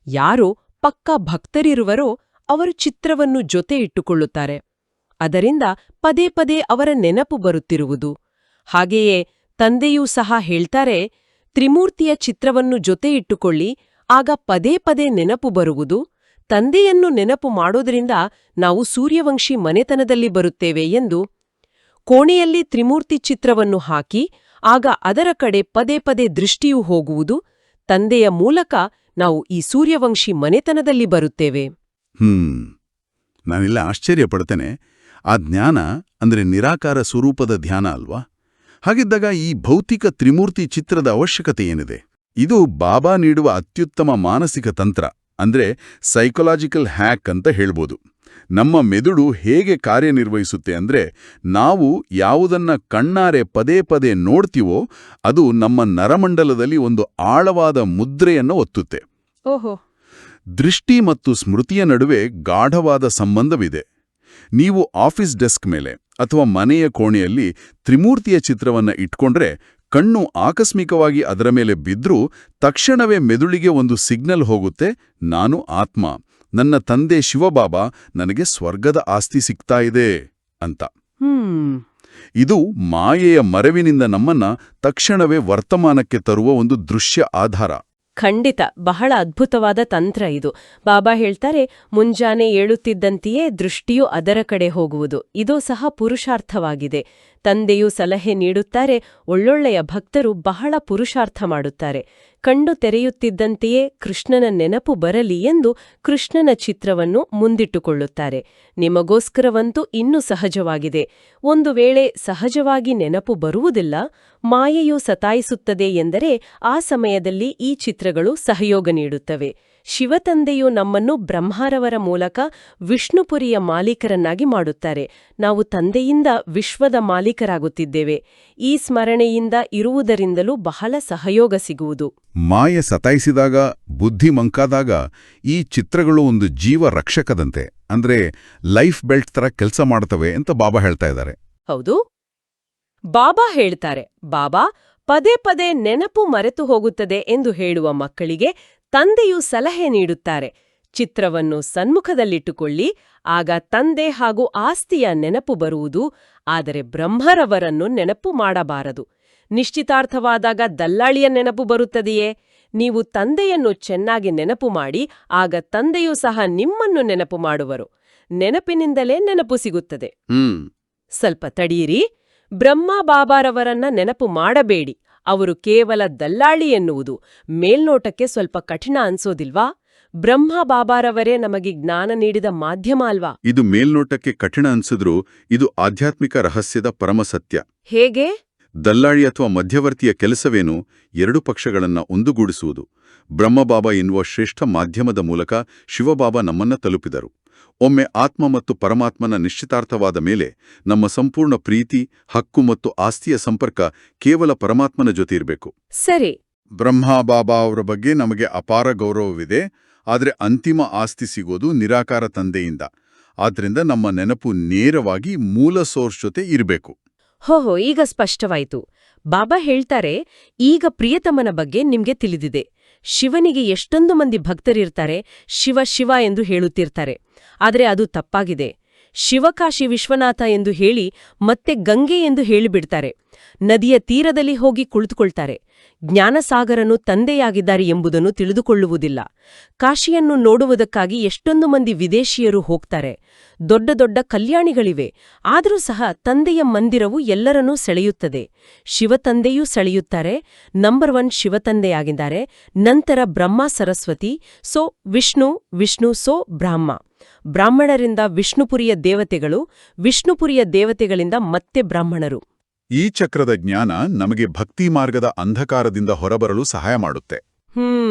C: ಯಾರು ಪಕ್ಕಾ ಭಕ್ತರಿರುವರೋ ಅವರು ಚಿತ್ರವನ್ನು ಜೊತೆ ಇಟ್ಟುಕೊಳ್ಳುತ್ತಾರೆ. ಅದರಿಂದ ಪದೇ ಪದೇ ಅವರ ನೆನಪು ಬರುತ್ತಿರುವುದು. ಹಾಗೆಯೇ ತಂದೆಯೂ ಸಹ ಹೇಳ್ತಾರೆ, ತ್ರಿಮೂರ್ತಿಯ ಚಿತ್ರವನ್ನು ಜೊತೆ ಇಟ್ಟುಕೊಳ್ಳಿ, ಆಗ ಪದೇ ಪದೇ ನೆನಪು ಬರುವುದು. ತಂದೆಯನ್ನು ನೆನಪು ಮಾಡೋದ್ರಿಂದ ನಾವು ಸೂರ್ಯವಂಶಿ ಮನೆತನದಲ್ಲಿ ಬರುತ್ತೇವೆ ಎಂದು. ಕೋಣೆಯಲ್ಲಿ ತ್ರಿಮೂರ್ತಿ ಚಿತ್ರವನ್ನು ಹಾಕಿ, ಆಗ ಅದರ ಕಡೆ ಪದೇ ಪದೇ ದೃಷ್ಟಿಯೂ ಹೋಗುವುದು. ತಂದೆಯ ಮೂಲಕ ನಾವು ಈ ಸೂರ್ಯವಂಶಿ ಮನೆತನದಲ್ಲಿ ಬರುತ್ತೇವೆ.
B: ನಾನಿಲ್ಲ ಆಶ್ಚರ್ಯ ಪಡ್ತೇನೆ. ಆ ಜ್ಞಾನ ಅಂದ್ರೆ ನಿರಾಕಾರ ಸ್ವರೂಪದ ಧ್ಯಾನ ಅಲ್ವಾ? ಹಾಗಿದ್ದಾಗ ಈ ಭೌತಿಕ ತ್ರಿಮೂರ್ತಿ ಚಿತ್ರದ ಅವಶ್ಯಕತೆ ಏನಿದೆ? ಇದು ಬಾಬಾ ನೀಡುವ ಅತ್ಯುತ್ತಮ ಮಾನಸಿಕ ತಂತ್ರ, ಅಂದ್ರೆ ಸೈಕೊಲಾಜಿಕಲ್ ಹ್ಯಾಕ್ ಅಂತ ಹೇಳ್ಬೋದು. ನಮ್ಮ ಮೆದುಳು ಹೇಗೆ ಕಾರ್ಯನಿರ್ವಹಿಸುತ್ತೆ ಅಂದ್ರೆ, ನಾವು ಯಾವುದನ್ನ ಕಣ್ಣಾರೆ ಪದೇ ಪದೇ ನೋಡ್ತೀವೋ ಅದು ನಮ್ಮ ನರಮಂಡಲದಲ್ಲಿ ಒಂದು ಆಳವಾದ ಮುದ್ರೆಯನ್ನು ಒತ್ತುತ್ತೆ.
C: ಓಹೋ.
B: ದೃಷ್ಟಿ ಮತ್ತು ಸ್ಮೃತಿಯ ನಡುವೆ ಗಾಢವಾದ ಸಂಬಂಧವಿದೆ. ನೀವು ಆಫೀಸ್ ಡೆಸ್ಕ್ ಮೇಲೆ ಅಥವಾ ಮನೆಯ ಕೋಣೆಯಲ್ಲಿ ತ್ರಿಮೂರ್ತಿಯ ಚಿತ್ರವನ್ನ ಇಟ್ಕೊಂಡ್ರೆ, ಕಣ್ಣು ಆಕಸ್ಮಿಕವಾಗಿ ಅದರ ಮೇಲೆ ಬಿದ್ರೂ ತಕ್ಷಣವೇ ಮೆದುಳಿಗೆ ಒಂದು ಸಿಗ್ನಲ್ ಹೋಗುತ್ತೆ, ನಾನು ಆತ್ಮ, ನನ್ನ ತಂದೆ ಶಿವಬಾಬಾ ನನಗೆ ಸ್ವರ್ಗದ ಆಸ್ತಿ ಸಿಗ್ತಾ ಇದೆ ಅಂತ. ಇದು ಮಾಯೆಯ ಮರೆವಿನಿಂದ ನಮ್ಮನ್ನ ತಕ್ಷಣವೇ ವರ್ತಮಾನಕ್ಕೆ ತರುವ ಒಂದು ದೃಶ್ಯ ಆಧಾರ.
C: ಖಂಡಿತ ಬಹಳ ಅದ್ಭುತವಾದ ತಂತ್ರ ಇದು. ಬಾಬಾ ಹೇಳ್ತಾರೆ, ಮುಂಜಾನೆ ಏಳುತ್ತಿದ್ದಂತೆಯೇ ದೃಷ್ಟಿಯು ಅದರ ಕಡೆ ಹೋಗುವುದು. ಇದೂ ಸಹ ಪುರುಷಾರ್ಥವಾಗಿದೆ. ತಂದೆಯೂ ಸಲಹೆ ನೀಡುತ್ತಾರೆ, ಒಳ್ಳೊಳ್ಳೆಯ ಭಕ್ತರು ಬಹಳ ಪುರುಷಾರ್ಥ ಮಾಡುತ್ತಾರೆ. ಕಣ್ಣು ತೆರೆಯುತ್ತಿದ್ದಂತೆಯೇ ಕೃಷ್ಣನ ನೆನಪು ಬರಲಿ ಎಂದು ಕೃಷ್ಣನ ಚಿತ್ರವನ್ನು ಮುಂದಿಟ್ಟುಕೊಳ್ಳುತ್ತಾರೆ. ನಿಮಗೋಸ್ಕರವಂತೂ ಇನ್ನೂ ಸಹಜವಾಗಿದೆ. ಒಂದು ವೇಳೆ ಸಹಜವಾಗಿ ನೆನಪು ಬರುವುದಿಲ್ಲ, ಮಾಯೆಯು ಸತಾಯಿಸುತ್ತದೆ ಎಂದರೆ ಆ ಸಮಯದಲ್ಲಿ ಈ ಚಿತ್ರಗಳು ಸಹಯೋಗ ನೀಡುತ್ತವೆ. ಶಿವತಂದೆಯು ನಮ್ಮನ್ನು ಬ್ರಹ್ಮರವರ ಮೂಲಕ ವಿಷ್ಣುಪುರಿಯ ಮಾಲೀಕರನ್ನಾಗಿ ಮಾಡುತ್ತಾರೆ. ನಾವು ತಂದೆಯಿಂದ ವಿಶ್ವದ ಮಾಲೀಕರಾಗುತ್ತಿದ್ದೇವೆ. ಈ ಸ್ಮರಣೆಯಿಂದ ಇರುವುದರಿಂದಲೂ ಬಹಳ ಸಹಯೋಗ ಸಿಗುವುದು.
B: ಮಾಯೆ ಸತಾಯಿಸಿದಾಗ, ಬುದ್ಧಿ ಮಂಕಾದಾಗ ಈ ಚಿತ್ರಗಳು ಒಂದು ಜೀವ ರಕ್ಷಕದಂತೆ, ಅಂದ್ರೆ ಲೈಫ್ ಬೆಲ್ಟ್ ತರ ಕೆಲಸ ಮಾಡ್ತವೆ ಅಂತ ಬಾಬಾ ಹೇಳ್ತಾ ಇದ್ದಾರೆ.
C: ಹೌದು, ಬಾಬಾ ಹೇಳ್ತಾರೆ. ಬಾಬಾ ಪದೇ ಪದೇ ನೆನಪು ಮರೆತು ಹೋಗುತ್ತದೆ ಎಂದು ಹೇಳುವ ಮಕ್ಕಳಿಗೆ ತಂದೆಯು ಸಲಹೆ ನೀಡುತ್ತಾರೆ. ಚಿತ್ರವನ್ನು ಸನ್ಮುಖದಲ್ಲಿಟ್ಟುಕೊಳ್ಳಿ, ಆಗ ತಂದೆ ಹಾಗೂ ಆಸ್ತಿಯ ನೆನಪು ಬರುವುದು. ಆದರೆ ಬ್ರಹ್ಮರವರನ್ನು ನೆನಪು ಮಾಡಬಾರದು. ನಿಶ್ಚಿತಾರ್ಥವಾದಾಗ ದಲ್ಲಾಳಿಯ ನೆನಪು ಬರುತ್ತದೆಯೇ? ನೀವು ತಂದೆಯನ್ನು ಚೆನ್ನಾಗಿ ನೆನಪು ಮಾಡಿ, ಆಗ ತಂದೆಯೂ ಸಹ ನಿಮ್ಮನ್ನು ನೆನಪು ಮಾಡುವರು. ನೆನಪಿನಿಂದಲೇ ನೆನಪು ಸಿಗುತ್ತದೆ. ಸ್ವಲ್ಪ ತಡೀರಿ. ಬ್ರಹ್ಮ ಬಾಬಾರವರನ್ನ ನೆನಪು ಮಾಡಬೇಡಿ. ಅವರು ಕೇವಲ ದಲ್ಲಾಳಿ ಎನ್ನುವುದು ಮೇಲ್ನೋಟಕ್ಕೆ ಸ್ವಲ್ಪ ಕಠಿಣ ಅನ್ಸೋದಿಲ್ವಾ? ಬ್ರಹ್ಮ ಬಾಬಾರವರೇ ನಮಗೆ ಜ್ಞಾನ ನೀಡಿದ ಮಾಧ್ಯಮ ಅಲ್ವಾ?
B: ಇದು ಮೇಲ್ನೋಟಕ್ಕೆ ಕಠಿಣ ಅನ್ಸಿದ್ರೂ ಇದು ಆಧ್ಯಾತ್ಮಿಕ ರಹಸ್ಯದ ಪರಮಸತ್ಯ.
C: ಹೇಗೆ?
B: ದಲ್ಲಾಳಿ ಅಥವಾ ಮಧ್ಯವರ್ತಿಯ ಕೆಲಸವೇನು? ಎರಡು ಪಕ್ಷಗಳನ್ನ ಒಂದುಗೂಡಿಸುವುದು. ಬ್ರಹ್ಮಬಾಬಾ ಎನ್ನುವ ಶ್ರೇಷ್ಠ ಮಾಧ್ಯಮದ ಮೂಲಕ ಶಿವಬಾಬಾ ನಮ್ಮನ್ನ ತಲುಪಿದರು. ಒಮ್ಮೆ ಆತ್ಮ ಮತ್ತು ಪರಮಾತ್ಮನ ನಿಶ್ಚಿತಾರ್ಥವಾದ ಮೇಲೆ ನಮ್ಮ ಸಂಪೂರ್ಣ ಪ್ರೀತಿ, ಹಕ್ಕು ಮತ್ತು ಆಸ್ತಿಯ ಸಂಪರ್ಕ ಕೇವಲ ಪರಮಾತ್ಮನ ಜೊತೆ ಇರಬೇಕು.
C: ಸರಿ.
B: ಬ್ರಹ್ಮಬಾಬಾ ಅವರ ಬಗ್ಗೆ ನಮಗೆ ಅಪಾರ ಗೌರವವಿದೆ. ಆದರೆ ಅಂತಿಮ ಆಸ್ತಿ ಸಿಗೋದು ನಿರಾಕಾರ ತಂದೆಯಿಂದ. ಆದ್ರಿಂದ ನಮ್ಮ ನೆನಪು ನೇರವಾಗಿ ಮೂಲ ಸೋರ್ಸ್ ಜೊತೆ ಇರಬೇಕು.
C: ಹೋಹೋ, ಈಗ ಸ್ಪಷ್ಟವಾಯಿತು. ಬಾಬಾ ಹೇಳ್ತಾರೆ, ಈಗ ಪ್ರಿಯತಮನ ಬಗ್ಗೆ ನಿಮ್ಗೆ ತಿಳಿದಿದೆ. ಶಿವನಿಗೆ ಎಷ್ಟೊಂದು ಮಂದಿ ಭಕ್ತರಿರ್ತಾರೆ, ಶಿವ ಶಿವ ಎಂದು ಹೇಳುತ್ತಿರ್ತಾರೆ. ಆದರೆ ಅದು ತಪ್ಪಾಗಿದೆ. ಶಿವಕಾಶಿ ವಿಶ್ವನಾಥ ಎಂದು ಹೇಳಿ ಮತ್ತೆ ಗಂಗೆ ಎಂದು ಹೇಳಿಬಿಡ್ತಾರೆ. ನದಿಯ ತೀರದಲ್ಲಿ ಹೋಗಿ ಕುಳಿತುಕೊಳ್ತಾರೆ. ಜ್ಞಾನಸಾಗರನು ತಂದೆಯಾಗಿದ್ದಾರೆ ಎಂಬುದನ್ನು ತಿಳಿದುಕೊಳ್ಳುವುದಿಲ್ಲ. ಕಾಶಿಯನ್ನು ನೋಡುವುದಕ್ಕಾಗಿ ಎಷ್ಟೊಂದು ಮಂದಿ ವಿದೇಶಿಯರು ಹೋಗ್ತಾರೆ. ದೊಡ್ಡ ದೊಡ್ಡ ಕಲ್ಯಾಣಿಗಳಿವೆ. ಆದರೂ ಸಹ ತಂದೆಯ ಮಂದಿರವು ಎಲ್ಲರನ್ನೂ ಸೆಳೆಯುತ್ತದೆ. ಶಿವತಂದೆಯೂ ಸೆಳೆಯುತ್ತಾರೆ. ನಂಬರ್ 1 ಶಿವತಂದೆಯಾಗಿದ್ದಾರೆ. ನಂತರ ಬ್ರಹ್ಮ ಸರಸ್ವತಿ, ಸೋ ವಿಷ್ಣು, ವಿಷ್ಣು ಸೋ ಬ್ರಾಹ್ಮ. ಬ್ರಾಹ್ಮಣರಿಂದ ವಿಷ್ಣುಪುರಿಯ ದೇವತೆಗಳು, ವಿಷ್ಣುಪುರಿಯ ದೇವತೆಗಳಿಂದ ಮತ್ತೆ ಬ್ರಾಹ್ಮಣರು.
B: ಈ ಚಕ್ರದ ಜ್ಞಾನ ನಮಗೆ ಭಕ್ತಿ ಮಾರ್ಗದ ಅಂಧಕಾರದಿಂದ ಹೊರಬರಲು ಸಹಾಯ ಮಾಡುತ್ತೆ.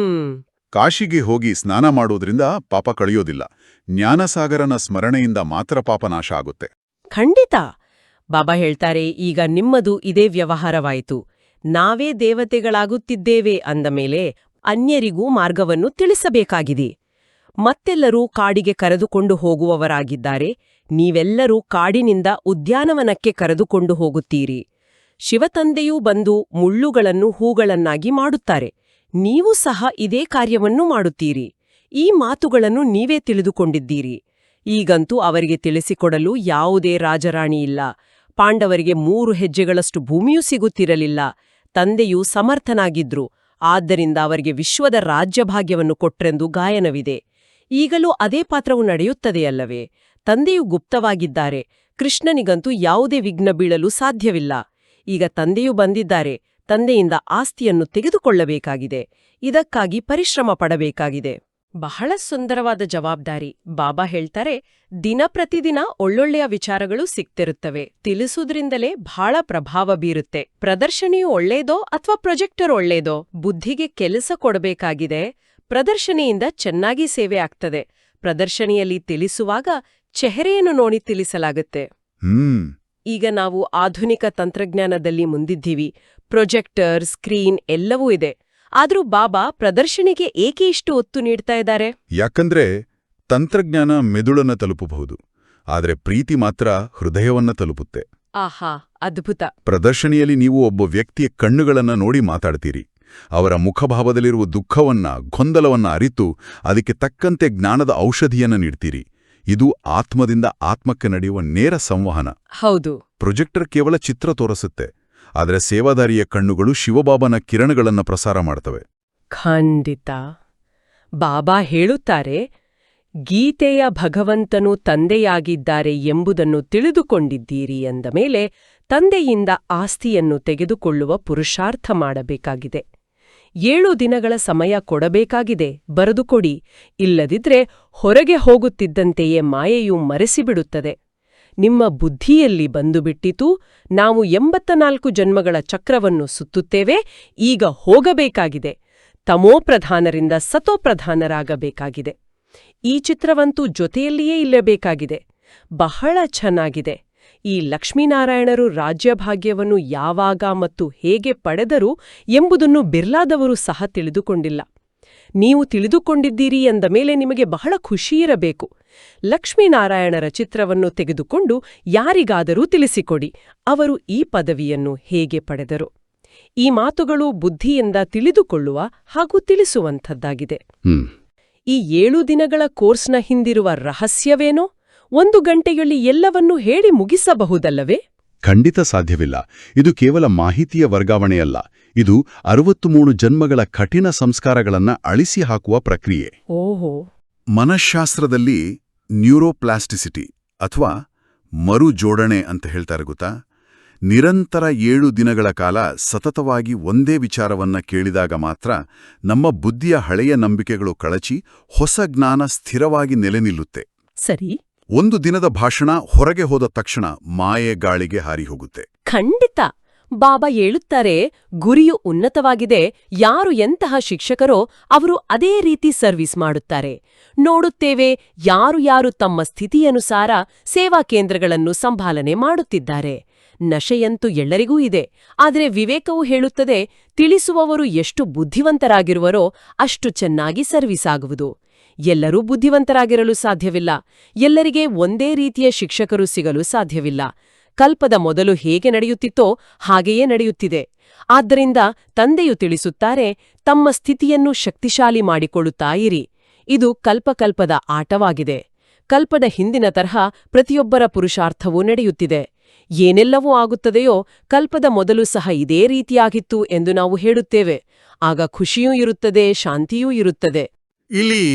B: ಕಾಶಿಗೆ ಹೋಗಿ ಸ್ನಾನ ಮಾಡುವುದರಿಂದ ಪಾಪ ಕಳೆಯೋದಿಲ್ಲ. ಜ್ಞಾನಸಾಗರನ ಸ್ಮರಣೆಯಿಂದ ಮಾತ್ರ ಪಾಪ ನಾಶ ಆಗುತ್ತೆ.
C: ಖಂಡಿತ. ಬಾಬಾ ಹೇಳ್ತಾರೆ, ಈಗ ನಿಮ್ಮದು ಇದೇ ವ್ಯವಹಾರವಾಯಿತು. ನಾವೇ ದೇವತೆಗಳಾಗುತ್ತಿದ್ದೇವೆ ಅಂದ ಮೇಲೆ ಅನ್ಯರಿಗೂ ಮಾರ್ಗವನ್ನು ತಿಳಿಸಬೇಕಾಗಿದೆ. ಮತ್ತೆಲ್ಲರೂ ಕಾಡಿಗೆ ಕರೆದುಕೊಂಡು ಹೋಗುವವರಾಗಿದ್ದಾರೆ. ನೀವೆಲ್ಲರೂ ಕಾಡಿನಿಂದ ಉದ್ಯಾನವನಕ್ಕೆ ಕರೆದುಕೊಂಡು ಹೋಗುತ್ತೀರಿ. ಶಿವತಂದೆಯೂ ಬಂದು ಮುಳ್ಳುಗಳನ್ನು ಹೂಗಳನ್ನಾಗಿ ಮಾಡುತ್ತಾರೆ. ನೀವು ಸಹ ಇದೇ ಕಾರ್ಯವನ್ನು ಮಾಡುತ್ತೀರಿ. ಈ ಮಾತುಗಳನ್ನು ನೀವೇ ತಿಳಿದುಕೊಂಡಿದ್ದೀರಿ. ಈಗಂತೂ ಅವರಿಗೆ ತಿಳಿಸಿಕೊಡಲು ಯಾವುದೇ ರಾಜರಾಣಿ ಇಲ್ಲ. ಪಾಂಡವರಿಗೆ 3 ಹೆಜ್ಜೆಗಳಷ್ಟು ಭೂಮಿಯೂ ಸಿಗುತ್ತಿರಲಿಲ್ಲ. ತಂದೆಯು ಸಮರ್ಥನಾಗಿದ್ರು, ಆದ್ದರಿಂದ ಅವರಿಗೆ ವಿಶ್ವದ ರಾಜ್ಯಭಾಗ್ಯವನ್ನು ಕೊಟ್ರೆಂದು ಗಾಯನವಿದೆ. ಈಗಲೂ ಅದೇ ಪಾತ್ರವು ನಡೆಯುತ್ತದೆಯಲ್ಲವೇ? ತಂದೆಯು ಗುಪ್ತವಾಗಿದ್ದಾರೆ. ಕೃಷ್ಣನಿಗಂತೂ ಯಾವುದೇ ವಿಘ್ನ ಬೀಳಲು ಸಾಧ್ಯವಿಲ್ಲ. ಈಗ ತಂದೆಯು ಬಂದಿದ್ದಾರೆ. ತಂದೆಯಿಂದ ಆಸ್ತಿಯನ್ನು ತೆಗೆದುಕೊಳ್ಳಬೇಕಾಗಿದೆ. ಇದಕ್ಕಾಗಿ ಪರಿಶ್ರಮ ಪಡಬೇಕಾಗಿದೆ. ಬಹಳ ಸುಂದರವಾದ ಜವಾಬ್ದಾರಿ. ಬಾಬಾ ಹೇಳ್ತಾರೆ, ದಿನ ಪ್ರತಿದಿನ ಒಳ್ಳೊಳ್ಳೆಯ ವಿಚಾರಗಳು ಸಿಗ್ತಿರುತ್ತವೆ. ತಿಳಿಸುವುದ್ರಿಂದಲೇ ಬಹಳ ಪ್ರಭಾವ ಬೀರುತ್ತೆ. ಪ್ರದರ್ಶನಿಯು ಒಳ್ಳೇದೋ ಅಥವಾ ಪ್ರೊಜೆಕ್ಟರ್ ಒಳ್ಳೇದೋ, ಬುದ್ಧಿಗೆ ಕೆಲಸ ಕೊಡಬೇಕಾಗಿದೆ. ಪ್ರದರ್ಶನಿಯಿಂದ ಚೆನ್ನಾಗಿ ಸೇವೆ ಆಗ್ತದೆ. ಪ್ರದರ್ಶನಿಯಲ್ಲಿ ತಿಳಿಸುವಾಗ ಚೆಹರೆಯನ್ನು ನೋಡಿ ತಿಳಿಸಲಾಗುತ್ತೆ. ಈಗ ನಾವು ಆಧುನಿಕ ತಂತ್ರಜ್ಞಾನದಲ್ಲಿ ಮುಂದಿದ್ದೀವಿ. ಪ್ರೊಜೆಕ್ಟರ್, ಸ್ಕ್ರೀನ್ ಎಲ್ಲವೂ ಇದೆ. ಆದ್ರೂ ಬಾಬಾ ಪ್ರದರ್ಶನಿಗೆ ಏಕೆ ಇಷ್ಟು ಒತ್ತು ನೀಡ್ತಾ ಇದ್ದಾರೆ?
B: ಯಾಕಂದ್ರೆ ತಂತ್ರಜ್ಞಾನ ಮೆದುಳನ್ನ ತಲುಪಬಹುದು, ಆದರೆ ಪ್ರೀತಿ ಮಾತ್ರ ಹೃದಯವನ್ನ ತಲುಪುತ್ತೆ.
C: ಆಹಾ, ಅದ್ಭುತ.
B: ಪ್ರದರ್ಶನಿಯಲ್ಲಿ ನೀವು ಒಬ್ಬ ವ್ಯಕ್ತಿಯ ಕಣ್ಣುಗಳನ್ನ ನೋಡಿ ಮಾತಾಡ್ತೀರಿ. ಅವರ ಮುಖಭಾವದಲ್ಲಿರುವ ದುಃಖವನ್ನ, ಗೊಂದಲವನ್ನ ಅರಿತು ಅದಕ್ಕೆ ತಕ್ಕಂತೆ ಜ್ಞಾನದ ಔಷಧಿಯನ್ನ ನೀಡ್ತೀರಿ. ಇದು ಆತ್ಮದಿಂದ ಆತ್ಮಕ್ಕೆ ನಡೆಯುವ ನೇರ ಸಂವಹನ.
C: ಹೌದು.
B: ಪ್ರೊಜೆಕ್ಟರ್ ಕೇವಲ ಚಿತ್ರ ತೋರಿಸುತ್ತೆ, ಆದರೆ ಸೇವಾದಾರಿಯ ಕಣ್ಣುಗಳು ಶಿವಬಾಬನ ಕಿರಣಗಳನ್ನ ಪ್ರಸಾರ ಮಾಡ್ತವೆ.
C: ಖಂಡಿತ. ಬಾಬಾ ಹೇಳುತ್ತಾರೆ, ಗೀತೆಯ ಭಗವಂತನು ತಂದೆಯಾಗಿದ್ದಾರೆ ಎಂಬುದನ್ನು ತಿಳಿದುಕೊಂಡಿದ್ದೀರಿ ಎಂದ ಮೇಲೆ ತಂದೆಯಿಂದ ಆಸ್ತಿಯನ್ನು ತೆಗೆದುಕೊಳ್ಳುವ ಪುರುಷಾರ್ಥ ಮಾಡಬೇಕಾಗಿದೆ. 7 ದಿನಗಳ ಸಮಯ ಕೊಡಬೇಕಾಗಿದೆ. ಬರೆದುಕೊಡಿ. ಇಲ್ಲದಿದ್ರೆ ಹೊರಗೆ ಹೋಗುತ್ತಿದ್ದಂತೆಯೇ ಮಾಯೆಯು ಮರೆಸಿಬಿಡುತ್ತದೆ. ನಿಮ್ಮ ಬುದ್ಧಿಯಲ್ಲಿ ಬಂದುಬಿಟ್ಟಿತು, ನಾವು 84 ಜನ್ಮಗಳ ಚಕ್ರವನ್ನು ಸುತ್ತುತ್ತೇವೆ, ಈಗ ಹೋಗಬೇಕಾಗಿದೆ. ತಮೋಪ್ರಧಾನರಿಂದ ಸತೋಪ್ರಧಾನರಾಗಬೇಕಾಗಿದೆ. ಈ ಚಿತ್ರವಂತೂ ಜೊತೆಯಲ್ಲಿಯೇ ಇಲ್ಲಬೇಕಾಗಿದೆ. ಬಹಳ ಚೆನ್ನಾಗಿದೆ. ಈ ಲಕ್ಷ್ಮೀನಾರಾಯಣರು ರಾಜ್ಯಭಾಗ್ಯವನ್ನು ಯಾವಾಗ ಮತ್ತು ಹೇಗೆ ಪಡೆದರು ಎಂಬುದನ್ನು ಬಿರ್ಲಾದವರು ಸಹ ತಿಳಿದುಕೊಂಡಿಲ್ಲ. ನೀವು ತಿಳಿದುಕೊಂಡಿದ್ದೀರಿ ಎಂದ ಮೇಲೆ ನಿಮಗೆ ಬಹಳ ಖುಷಿಯಿರಬೇಕು. ಲಕ್ಷ್ಮೀನಾರಾಯಣರ ಚಿತ್ರವನ್ನು ತೆಗೆದುಕೊಂಡು ಯಾರಿಗಾದರೂ ತಿಳಿಸಿಕೊಡಿ, ಅವರು ಈ ಪದವಿಯನ್ನು ಹೇಗೆ ಪಡೆದರು. ಈ ಮಾತುಗಳು ಬುದ್ಧಿಯಿಂದ ತಿಳಿದುಕೊಳ್ಳುವ ಹಾಗೂ ತಿಳಿಸುವಂಥದ್ದಾಗಿದೆ. ಈ 7 ದಿನಗಳ ಕೋರ್ಸ್ನ ಹಿಂದಿರುವ ರಹಸ್ಯವೇನೋ? 1 ಗಂಟೆಯಲ್ಲಿ ಎಲ್ಲವನ್ನೂ ಹೇಳಿ ಮುಗಿಸಬಹುದಲ್ಲವೇ?
B: ಖಂಡಿತ ಸಾಧ್ಯವಿಲ್ಲ. ಇದು ಕೇವಲ ಮಾಹಿತಿಯ ವರ್ಗಾವಣೆಯಲ್ಲ. ಇದು 63 ಜನ್ಮಗಳ ಕಠಿಣ ಸಂಸ್ಕಾರಗಳನ್ನ ಅಳಿಸಿ ಹಾಕುವ ಪ್ರಕ್ರಿಯೆ.
C: ಓಹೋ.
B: ಮನಃಶಾಸ್ತ್ರದಲ್ಲಿ ನ್ಯೂರೋಪ್ಲಾಸ್ಟಿಸಿಟಿ ಅಥವಾ ಮರು ಜೋಡಣೆ ಅಂತ ಹೇಳ್ತಾರೆ ಗೊತ್ತಾ? ನಿರಂತರ 7 ದಿನಗಳ ಕಾಲ ಸತತವಾಗಿ ಒಂದೇ ವಿಚಾರವನ್ನ ಕೇಳಿದಾಗ ಮಾತ್ರ ನಮ್ಮ ಬುದ್ಧಿಯ ಹಳೆಯ ನಂಬಿಕೆಗಳು ಕಳಚಿ ಹೊಸ ಜ್ಞಾನ ಸ್ಥಿರವಾಗಿ ನೆಲೆ ನಿಲ್ಲುತ್ತೆ.
C: ಸರಿ.
B: 1 ದಿನದ ಭಾಷಣ ಹೊರಗೆ ಹೋದ ತಕ್ಷಣ ಮಾಯೆ ಗಾಳಿಗೆ ಹಾರಿ ಹೋಗುತ್ತೆ.
C: ಖಂಡಿತ. ಬಾಬಾ ಹೇಳುತ್ತಾರೆ, ಗುರಿಯು ಉನ್ನತವಾಗಿದೆ. ಯಾರು ಎಂತಹ ಶಿಕ್ಷಕರೋ ಅವರು ಅದೇ ರೀತಿ ಸರ್ವಿಸ್ ಮಾಡುತ್ತಾರೆ. ನೋಡುತ್ತೇವೆ, ಯಾರು ತಮ್ಮ ಸ್ಥಿತಿಯನುಸಾರ ಸೇವಾ ಕೇಂದ್ರಗಳನ್ನು ಸಂಭಾಲನೆ ಮಾಡುತ್ತಿದ್ದಾರೆ. ನಶೆಯಂತೂ ಎಲ್ಲರಿಗೂ ಇದೆ. ಆದರೆ ವಿವೇಕವು ಹೇಳುತ್ತದೆ, ತಿಳಿಸುವವರು ಎಷ್ಟು ಬುದ್ಧಿವಂತರಾಗಿರುವರೋ ಅಷ್ಟು ಚೆನ್ನಾಗಿ ಸರ್ವಿಸ್ ಆಗುವುದು. ಎಲ್ಲರೂ ಬುದ್ಧಿವಂತರಾಗಿರಲು ಸಾಧ್ಯವಿಲ್ಲ. ಎಲ್ಲರಿಗೆ ಒಂದೇ ರೀತಿಯ ಶಿಕ್ಷಕರು ಸಿಗಲು ಸಾಧ್ಯವಿಲ್ಲ. ಕಲ್ಪದ ಮೊದಲು ಹೇಗೆ ನಡೆಯುತ್ತಿತ್ತೋ ಹಾಗೆಯೇ ನಡೆಯುತ್ತಿದೆ. ಆದ್ದರಿಂದ ತಂದೆಯು ತಿಳಿಸುತ್ತಾರೆ, ತಮ್ಮ ಸ್ಥಿತಿಯನ್ನು ಶಕ್ತಿಶಾಲಿ ಮಾಡಿಕೊಳ್ಳುತ್ತಾ ಇರಿ. ಇದು ಕಲ್ಪಕಲ್ಪದ ಆಟವಾಗಿದೆ. ಕಲ್ಪದ ಹಿಂದಿನ ತರಹ ಪ್ರತಿಯೊಬ್ಬರ ಪುರುಷಾರ್ಥವೂ ನಡೆಯುತ್ತಿದೆ. ಏನೆಲ್ಲವೂ ಆಗುತ್ತದೆಯೋ ಕಲ್ಪದ ಮೊದಲು ಸಹ ಇದೇ ರೀತಿಯಾಗಿತ್ತು ಎಂದು ನಾವು ಹೇಳುತ್ತೇವೆ. ಆಗ ಖುಷಿಯೂ ಇರುತ್ತದೆ, ಶಾಂತಿಯೂ ಇರುತ್ತದೆ.
E: ಇಲ್ಲಿ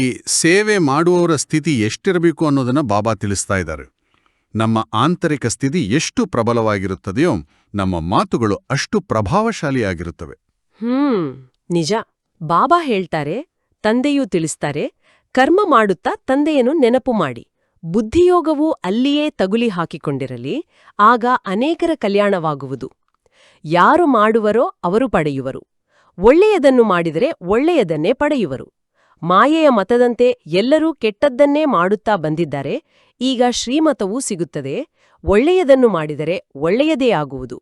E: ಸೇವೆ ಮಾಡುವವರ ಸ್ಥಿತಿ ಎಷ್ಟಿರಬೇಕು ಅನ್ನೋದನ್ನ ಬಾಬಾ ತಿಳಿಸ್ತಾ ಇದ್ದಾರೆ. ನಮ್ಮ ಆಂತರಿಕ ಸ್ಥಿತಿ ಎಷ್ಟು ಪ್ರಬಲವಾಗಿರುತ್ತದೆಯೋ ನಮ್ಮ ಮಾತುಗಳು ಅಷ್ಟು ಪ್ರಭಾವಶಾಲಿಯಾಗಿರುತ್ತವೆ.
C: ನಿಜ. ಬಾಬಾ ಹೇಳ್ತಾರೆ, ತಂದೆಯೂ ತಿಳಿಸ್ತಾರೆ, ಕರ್ಮ ಮಾಡುತ್ತಾ ತಂದೆಯನ್ನು ನೆನಪು ಮಾಡಿ. ಬುದ್ಧಿಯೋಗವು ಅಲ್ಲಿಯೇ ತಗುಲಿ ಹಾಕಿಕೊಂಡಿರಲಿ, ಆಗ ಅನೇಕರ ಕಲ್ಯಾಣವಾಗುವುದು. ಯಾರು ಮಾಡುವರೋ ಅವರು ಪಡೆಯುವರು. ಒಳ್ಳೆಯದನ್ನು ಮಾಡಿದರೆ ಒಳ್ಳೆಯದನ್ನೇ ಪಡೆಯುವರು. ಮಾಯೆಯ ಮತದಂತೆ ಎಲ್ಲರೂ ಕೆಟ್ಟದ್ದನ್ನೇ ಮಾಡುತ್ತಾ ಬಂದಿದ್ದಾರೆ. ಈಗ ಶ್ರೀಮತವೂ ಸಿಗುತ್ತದೆ. ಒಳ್ಳೆಯದನ್ನು ಮಾಡಿದರೆ ಒಳ್ಳೆಯದೇ ಆಗುವುದು.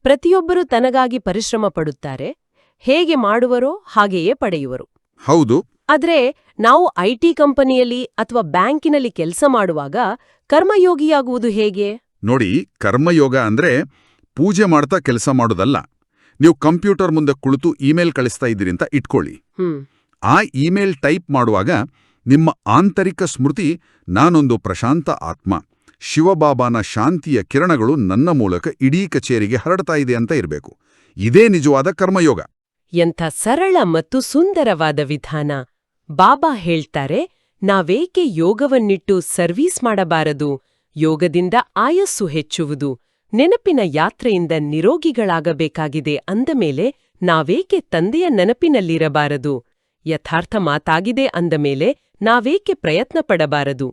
C: ಪ್ರತಿಯೊಬ್ಬರೂ ತನಗಾಗಿ ಪರಿಶ್ರಮ ಪಡುತ್ತಾರೆ. ಹೇಗೆ ಮಾಡುವರೋ ಹಾಗೆಯೇ ಪಡೆಯುವರು.
B: ಹೌದು.
C: ಆದ್ರೆ ನಾವು ಐಟಿ ಕಂಪನಿಯಲ್ಲಿ ಅಥವಾ ಬ್ಯಾಂಕಿನಲ್ಲಿ ಕೆಲಸ ಮಾಡುವಾಗ ಕರ್ಮಯೋಗಿಯಾಗುವುದು ಹೇಗೆ?
B: ನೋಡಿ, ಕರ್ಮಯೋಗ ಅಂದ್ರೆ ಪೂಜೆ ಮಾಡ್ತಾ ಕೆಲಸ ಮಾಡೋದಲ್ಲ. ನೀವು ಕಂಪ್ಯೂಟರ್ ಮುಂದೆ ಕುಳಿತು ಇಮೇಲ್ ಕಳಿಸ್ತಾ ಇದ್ದೀರಿ ಅಂತ ಇಟ್ಕೊಳ್ಳಿ. ಆ ಇಮೇಲ್ ಟೈಪ್ ಮಾಡುವಾಗ ನಿಮ್ಮ ಆಂತರಿಕ ಸ್ಮೃತಿ ನಾನೊಂದು ಪ್ರಶಾಂತ ಆತ್ಮ, ಶಿವಬಾಬಾನ ಶಾಂತಿಯ ಕಿರಣಗಳು ನನ್ನ ಮೂಲಕ ಇಡೀ ಕಚೇರಿಗೆ ಹರಡ್ತಾ ಇದೆ ಅಂತ ಇರಬೇಕು. ಇದೇ ನಿಜವಾದ ಕರ್ಮಯೋಗ.
C: ಎಂಥ ಸರಳ ಮತ್ತು ಸುಂದರವಾದ ವಿಧಾನ. ಬಾಬಾ ಹೇಳ್ತಾರೆ, ನಾವೇಕೆ ಯೋಗವನ್ನಿಟ್ಟು ಸರ್ವೀಸ್ ಮಾಡಬಾರದು? ಯೋಗದಿಂದ ಆಯಸ್ಸು ಹೆಚ್ಚುವುದು, ನೆನಪಿನ ಯಾತ್ರೆಯಿಂದ ನಿರೋಗಿಗಳಾಗಬೇಕಾಗಿದೆ ಅಂದಮೇಲೆ ನಾವೇಕೆ ತಂದೆಯ ನೆನಪಿನಲ್ಲಿರಬಾರದು? ಯಥಾರ್ಥ ಮಾತಾಗಿದೆ ಅಂದಮೇಲೆ ನಾವೇಕೆ ಪ್ರಯತ್ನ ಪಡಬಾರದು?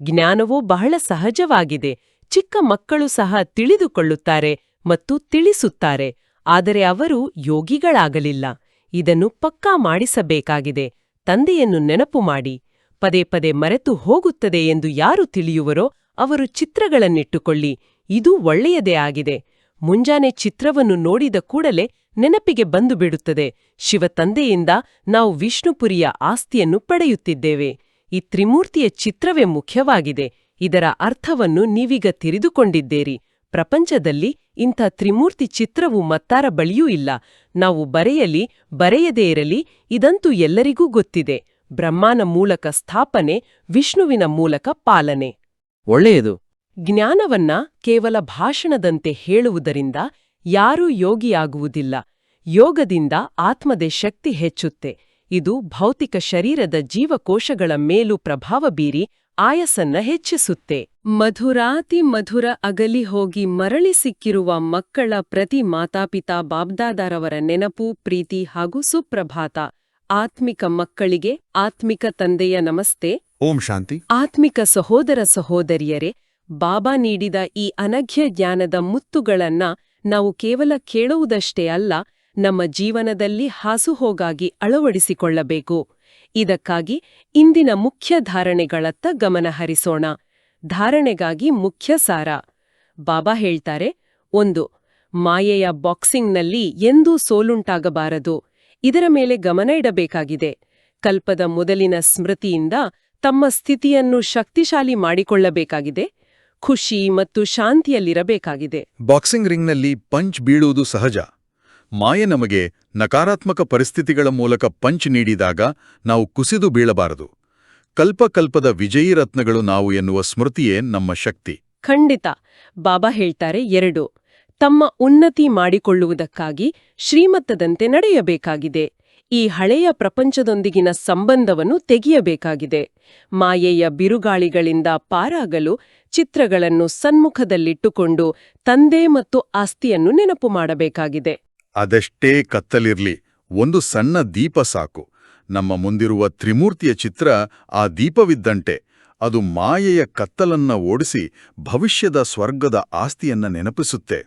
C: ಜ್ಞಾನವೂ ಬಹಳ ಸಹಜವಾಗಿದೆ. ಚಿಕ್ಕ ಮಕ್ಕಳು ಸಹ ತಿಳಿದುಕೊಳ್ಳುತ್ತಾರೆ ಮತ್ತು ತಿಳಿಸುತ್ತಾರೆ, ಆದರೆ ಅವರು ಯೋಗಿಗಳಾಗಲಿಲ್ಲ. ಇದನ್ನು ಪಕ್ಕಾ ಮಾಡಿಸಬೇಕಾಗಿದೆ. ತಂದೆಯನ್ನು ನೆನಪು ಮಾಡಿ. ಪದೇ ಪದೇ ಮರೆತು ಹೋಗುತ್ತದೆ ಎಂದು ಯಾರು ತಿಳಿಯುವರೋ ಅವರು ಚಿತ್ರಗಳನ್ನಿಟ್ಟುಕೊಳ್ಳಿ. ಇದು ಒಳ್ಳೆಯದೇ ಆಗಿದೆ. ಮುಂಜಾನೆ ಚಿತ್ರವನ್ನು ನೋಡಿದ ಕೂಡಲೇ ನೆನಪಿಗೆ ಬಂದು ಬಿಡುತ್ತದೆ, ಶಿವತಂದೆಯಿಂದ ನಾವು ವಿಷ್ಣುಪುರಿಯ ಆಸ್ತಿಯನ್ನು ಪಡೆಯುತ್ತಿದ್ದೇವೆ. ಈ ತ್ರಿಮೂರ್ತಿಯ ಚಿತ್ರವೇ ಮುಖ್ಯವಾಗಿದೆ. ಇದರ ಅರ್ಥವನ್ನು ನೀವೀಗ ತಿಳಿದುಕೊಂಡಿದ್ದೀರಿ. ಪ್ರಪಂಚದಲ್ಲಿ ಇಂಥ ತ್ರಿಮೂರ್ತಿ ಚಿತ್ರವು ಮತ್ತಾರ ಬಳಿಯೂ ಇಲ್ಲ. ನಾವು ಬರೆಯಲಿ ಬರೆಯದೇ ಇರಲಿ, ಇದಂತೂ ಎಲ್ಲರಿಗೂ ಗೊತ್ತಿದೆ. ಬ್ರಹ್ಮನ ಮೂಲಕ ಸ್ಥಾಪನೆ, ವಿಷ್ಣುವಿನ ಮೂಲಕ ಪಾಲನೆ.
F: ಒಳ್ಳೆಯದು.
C: ಜ್ಞಾನವನ್ನ ಕೇವಲ ಭಾಷಣದಂತೆ ಹೇಳುವುದರಿಂದ ಯಾರೂ ಯೋಗಿಯಾಗುವುದಿಲ್ಲ. ಯೋಗದಿಂದ ಆತ್ಮದೇ ಶಕ್ತಿ ಹೆಚ್ಚುತ್ತೆ. ಇದು ಭೌತಿಕ ಶರೀರದ ಜೀವಕೋಶಗಳ ಮೇಲೂ ಪ್ರಭಾವ ಬೀರಿ ಆಯಸ್ಸನ್ನ ಹೆಚ್ಚಿಸುತ್ತೆ. ಮಧುರಾತಿ ಮಧುರ ಅಗಲಿ ಹೋಗಿ ಮರಳಿ ಸಿಕ್ಕಿರುವ ಮಕ್ಕಳ ಪ್ರತಿ ಮಾತಾಪಿತಾ ಬಾಬ್ದಾದಾರವರ ನೆನಪು, ಪ್ರೀತಿ ಹಾಗೂ ಸುಪ್ರಭಾತ. ಆತ್ಮಿಕ ಮಕ್ಕಳಿಗೆ ಆತ್ಮಿಕ ತಂದೆಯ ನಮಸ್ತೆ.
E: ಓಂ ಶಾಂತಿ.
C: ಆತ್ಮಿಕ ಸಹೋದರ ಸಹೋದರಿಯರೇ, ಬಾಬಾ ನೀಡಿದ ಈ ಅನಘ್ಯ ಜ್ಞಾನದ ಮುತ್ತುಗಳನ್ನ ನಾವು ಕೇವಲ ಕೇಳುವುದಷ್ಟೇ ಅಲ್ಲ, ನಮ್ಮ ಜೀವನದಲ್ಲಿ ಹಾಸುಹೋಗಾಗಿ ಅಳವಡಿಸಿಕೊಳ್ಳಬೇಕು. ಇದಕ್ಕಾಗಿ ಇಂದಿನ ಮುಖ್ಯ ಧಾರಣೆಗಳತ್ತ ಗಮನ ಹರಿಸೋಣ. ಧಾರಣೆಗಾಗಿ ಮುಖ್ಯ ಸಾರ. ಬಾಬಾ ಹೇಳ್ತಾರೆ, 1. ಮಾಯೆಯ ಬಾಕ್ಸಿಂಗ್ನಲ್ಲಿ ಎಂದೂ ಸೋಲುಂಟಾಗಬಾರದು. ಇದರ ಮೇಲೆ ಗಮನ ಇಡಬೇಕಾಗಿದೆ. ಕಲ್ಪದ ಮೊದಲಿನ ಸ್ಮೃತಿಯಿಂದ ತಮ್ಮ ಸ್ಥಿತಿಯನ್ನು ಶಕ್ತಿಶಾಲಿ ಮಾಡಿಕೊಳ್ಳಬೇಕಾಗಿದೆ. ಖುಷಿ ಮತ್ತು ಶಾಂತಿಯಲ್ಲಿರಬೇಕಾಗಿದೆ.
B: ಬಾಕ್ಸಿಂಗ್ ರಿಂಗ್ನಲ್ಲಿ ಪಂಚ್ ಬೀಳುವುದು ಸಹಜ. ಮಾಯೆ ನಮಗೆ ನಕಾರಾತ್ಮಕ ಪರಿಸ್ಥಿತಿಗಳ ಮೂಲಕ ಪಂಚ್ ನೀಡಿದಾಗ ನಾವು ಕುಸಿದು ಬೀಳಬಾರದು. ಕಲ್ಪಕಲ್ಪದ ವಿಜಯೀ ರತ್ನಗಳು ನಾವು ಎನ್ನುವ ಸ್ಮೃತಿಯೇ ನಮ್ಮ ಶಕ್ತಿ.
C: ಖಂಡಿತ. ಬಾಬಾ ಹೇಳ್ತಾರೆ, 2. ತಮ್ಮ ಉನ್ನತಿ ಮಾಡಿಕೊಳ್ಳುವುದಕ್ಕಾಗಿ ಶ್ರೀಮತ್ತದಂತೆ ನಡೆಯಬೇಕಾಗಿದೆ. ಈ ಹಳೆಯ ಪ್ರಪಂಚದೊಂದಿಗಿನ ಸಂಬಂಧವನ್ನು ತೆಗೆಯಬೇಕಾಗಿದೆ. ಮಾಯೆಯ ಬಿರುಗಾಳಿಗಳಿಂದ ಪಾರಾಗಲು ಚಿತ್ರಗಳನ್ನು ಸನ್ಮುಖದಲ್ಲಿಟ್ಟುಕೊಂಡು ತಂದೆ ಮತ್ತು ಆಸ್ತಿಯನ್ನು ನೆನಪು ಮಾಡಬೇಕಾಗಿದೆ.
B: ಅದೆಷ್ಟೇ ಕತ್ತಲಿರ್ಲಿ, ಒಂದು ಸಣ್ಣ ದೀಪ ಸಾಕು. ನಮ್ಮ ಮುಂದಿರುವ ತ್ರಿಮೂರ್ತಿಯ ಚಿತ್ರ ಆ ದೀಪವಿದ್ದಂತೆ. ಅದು ಮಾಯೆಯ ಕತ್ತಲನ್ನ ಓಡಿಸಿ ಭವಿಷ್ಯದ ಸ್ವರ್ಗದ ಆಸ್ತಿಯನ್ನ ನೆನಪಿಸುತ್ತೆ.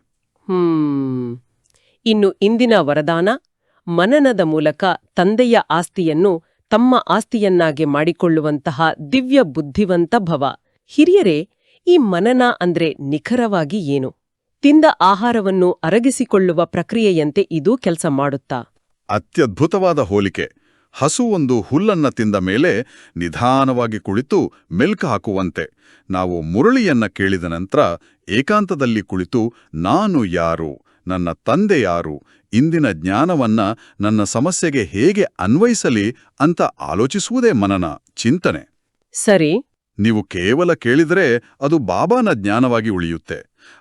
C: ಇನ್ನು ಇಂದಿನ ವರದಾನ, ಮನನದ ಮೂಲಕ ತಂದೆಯ ಆಸ್ತಿಯನ್ನು ತಮ್ಮ ಆಸ್ತಿಯನ್ನಾಗಿ ಮಾಡಿಕೊಳ್ಳುವಂತಹ ದಿವ್ಯ ಬುದ್ಧಿವಂತ ಭವ. ಹಿರಿಯರೇ, ಈ ಮನನ ಅಂದ್ರೆ ನಿಖರವಾಗಿ ಏನು? ತಿಂದ ಆಹಾರವನ್ನು ಅರಗಿಸಿಕೊಳ್ಳುವ ಪ್ರಕ್ರಿಯೆಯಂತೆ ಇದೂ ಕೆಲಸ ಮಾಡುತ್ತಾ?
B: ಅತ್ಯದ್ಭುತವಾದ ಹೋಲಿಕೆ. ಹಸು ಒಂದು ಹುಲ್ಲನ್ನ ತಿಂದ ಮೇಲೆ ನಿಧಾನವಾಗಿ ಕುಳಿತು ಮೆಲ್ಕು ಹಾಕುವಂತೆ ನಾವು ಮುರಳಿಯನ್ನ ಕೇಳಿದ ನಂತರ ಏಕಾಂತದಲ್ಲಿ ಕುಳಿತು ನಾನು ಯಾರು, ನನ್ನ ತಂದೆ ಯಾರು, ಇಂದಿನ ಜ್ಞಾನವನ್ನ ನನ್ನ ಸಮಸ್ಯೆಗೆ ಹೇಗೆ ಅನ್ವಯಿಸಲಿ ಅಂತ ಆಲೋಚಿಸುವುದೇ ಮನನ, ಚಿಂತನೆ.
C: ಸರಿ.
B: ನೀವು ಕೇವಲ ಕೇಳಿದರೆ ಅದು ಬಾಬಾನ ಜ್ಞಾನವಾಗಿ ಉಳಿಯುತ್ತೆ.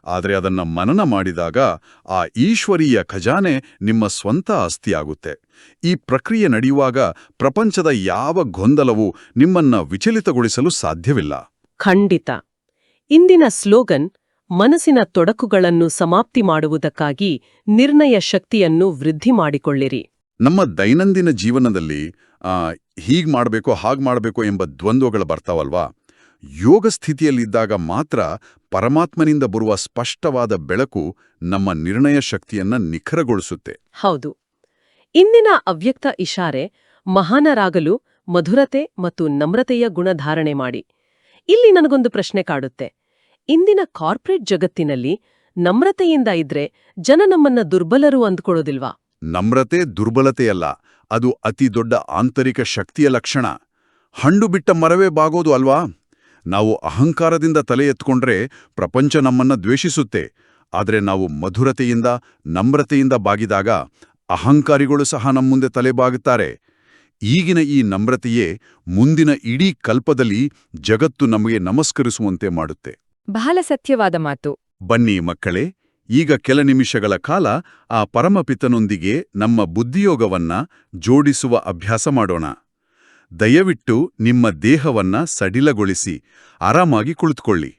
B: ಆದರೆ ಅದನ್ನ ಮನನ ಮಾಡಿದಾಗ ಆ ಈಶ್ವರೀಯ ಖಜಾನೆ ನಿಮ್ಮ ಸ್ವಂತ ಆಸ್ತಿಯಾಗುತ್ತೆ. ಈ ಪ್ರಕ್ರಿಯೆ ನಡೆಯುವಾಗ ಪ್ರಪಂಚದ ಯಾವ ಗೊಂದಲವೂ ನಿಮ್ಮನ್ನ ವಿಚಲಿತಗೊಳಿಸಲು ಸಾಧ್ಯವಿಲ್ಲ.
C: ಖಂಡಿತ. ಇಂದಿನ ಸ್ಲೋಗನ್, ಮನಸ್ಸಿನ ತೊಡಕುಗಳನ್ನು ಸಮಾಪ್ತಿ ಮಾಡುವುದಕ್ಕಾಗಿ ನಿರ್ಣಯ ಶಕ್ತಿಯನ್ನು ವೃದ್ಧಿ ಮಾಡಿಕೊಳ್ಳಿರಿ.
B: ನಮ್ಮ ದೈನಂದಿನ ಜೀವನದಲ್ಲಿ ಹೀಗ್ ಮಾಡಬೇಕು ಹಾಗ್ ಮಾಡಬೇಕು ಎಂಬ ದ್ವಂದ್ವಗಳು ಬರ್ತಾವಲ್ವಾ? ಯೋಗ ಸ್ಥಿತಿಯಲ್ಲಿದ್ದಾಗ ಮಾತ್ರ ಪರಮಾತ್ಮನಿಂದ ಬರುವ ಸ್ಪಷ್ಟವಾದ ಬೆಳಕು ನಮ್ಮ ನಿರ್ಣಯ ಶಕ್ತಿಯನ್ನ ನಿಖರಗೊಳಿಸುತ್ತೆ.
C: ಹೌದು. ಇಂದಿನ ಅವ್ಯಕ್ತ ಇಶಾರೆ, ಮಹಾನರಾಗಲು ಮಧುರತೆ ಮತ್ತು ನಮ್ರತೆಯ ಗುಣಧಾರಣೆ ಮಾಡಿ. ಇಲ್ಲಿ ನನಗೊಂದು ಪ್ರಶ್ನೆ ಕಾಡುತ್ತೆ. ಇಂದಿನ ಕಾರ್ಪೊರೇಟ್ ಜಗತ್ತಿನಲ್ಲಿ ನಮ್ರತೆಯಿಂದ ಇದ್ರೆ ಜನ ನಮ್ಮನ್ನ ದುರ್ಬಲರು ಅಂದ್ಕೊಳ್ಳೋದಿಲ್ವಾ?
B: ನಮ್ರತೆ ದುರ್ಬಲತೆಯಲ್ಲ, ಅದು ಅತಿ ದೊಡ್ಡ ಆಂತರಿಕ ಶಕ್ತಿಯ ಲಕ್ಷಣ. ಹಣ್ಣು ಬಿಟ್ಟ ಮರವೇ ಬಾಗೋದು ಅಲ್ವಾ? ನಾವು ಅಹಂಕಾರದಿಂದ ತಲೆ ಎತ್ಕೊಂಡ್ರೆ ಪ್ರಪಂಚ ನಮ್ಮನ್ನ ದ್ವೇಷಿಸುತ್ತೆ. ಆದರೆ ನಾವು ಮಧುರತೆಯಿಂದ, ನಮ್ರತೆಯಿಂದ ಬಾಗಿದಾಗ ಅಹಂಕಾರಿಗಳು ಸಹ ನಮ್ಮ ಮುಂದೆ ತಲೆ ಬಾಗುತ್ತಾರೆ. ಈಗಿನ ಈ ನಮ್ರತೆಯೇ ಮುಂದಿನ ಇಡೀ ಕಲ್ಪದಲ್ಲಿ ಜಗತ್ತು ನಮಗೆ ನಮಸ್ಕರಿಸುವಂತೆ ಮಾಡುತ್ತೆ.
F: ಬಹಳ ಸತ್ಯವಾದ ಮಾತು.
B: ಬನ್ನಿ ಮಕ್ಕಳೇ, ಈಗ ಕೆಲ ನಿಮಿಷಗಳ ಕಾಲ ಆ ಪರಮಪಿತನೊಂದಿಗೆ ನಮ್ಮ ಬುದ್ಧಿಯೋಗವನ್ನ ಜೋಡಿಸುವ ಅಭ್ಯಾಸ ಮಾಡೋಣ. ದಯವಿಟ್ಟು ನಿಮ್ಮ ದೇಹವನ್ನ ಸಡಿಲಗೊಳಿಸಿ ಆರಾಮಾಗಿ ಕುಳಿತುಕೊಳ್ಳಿ.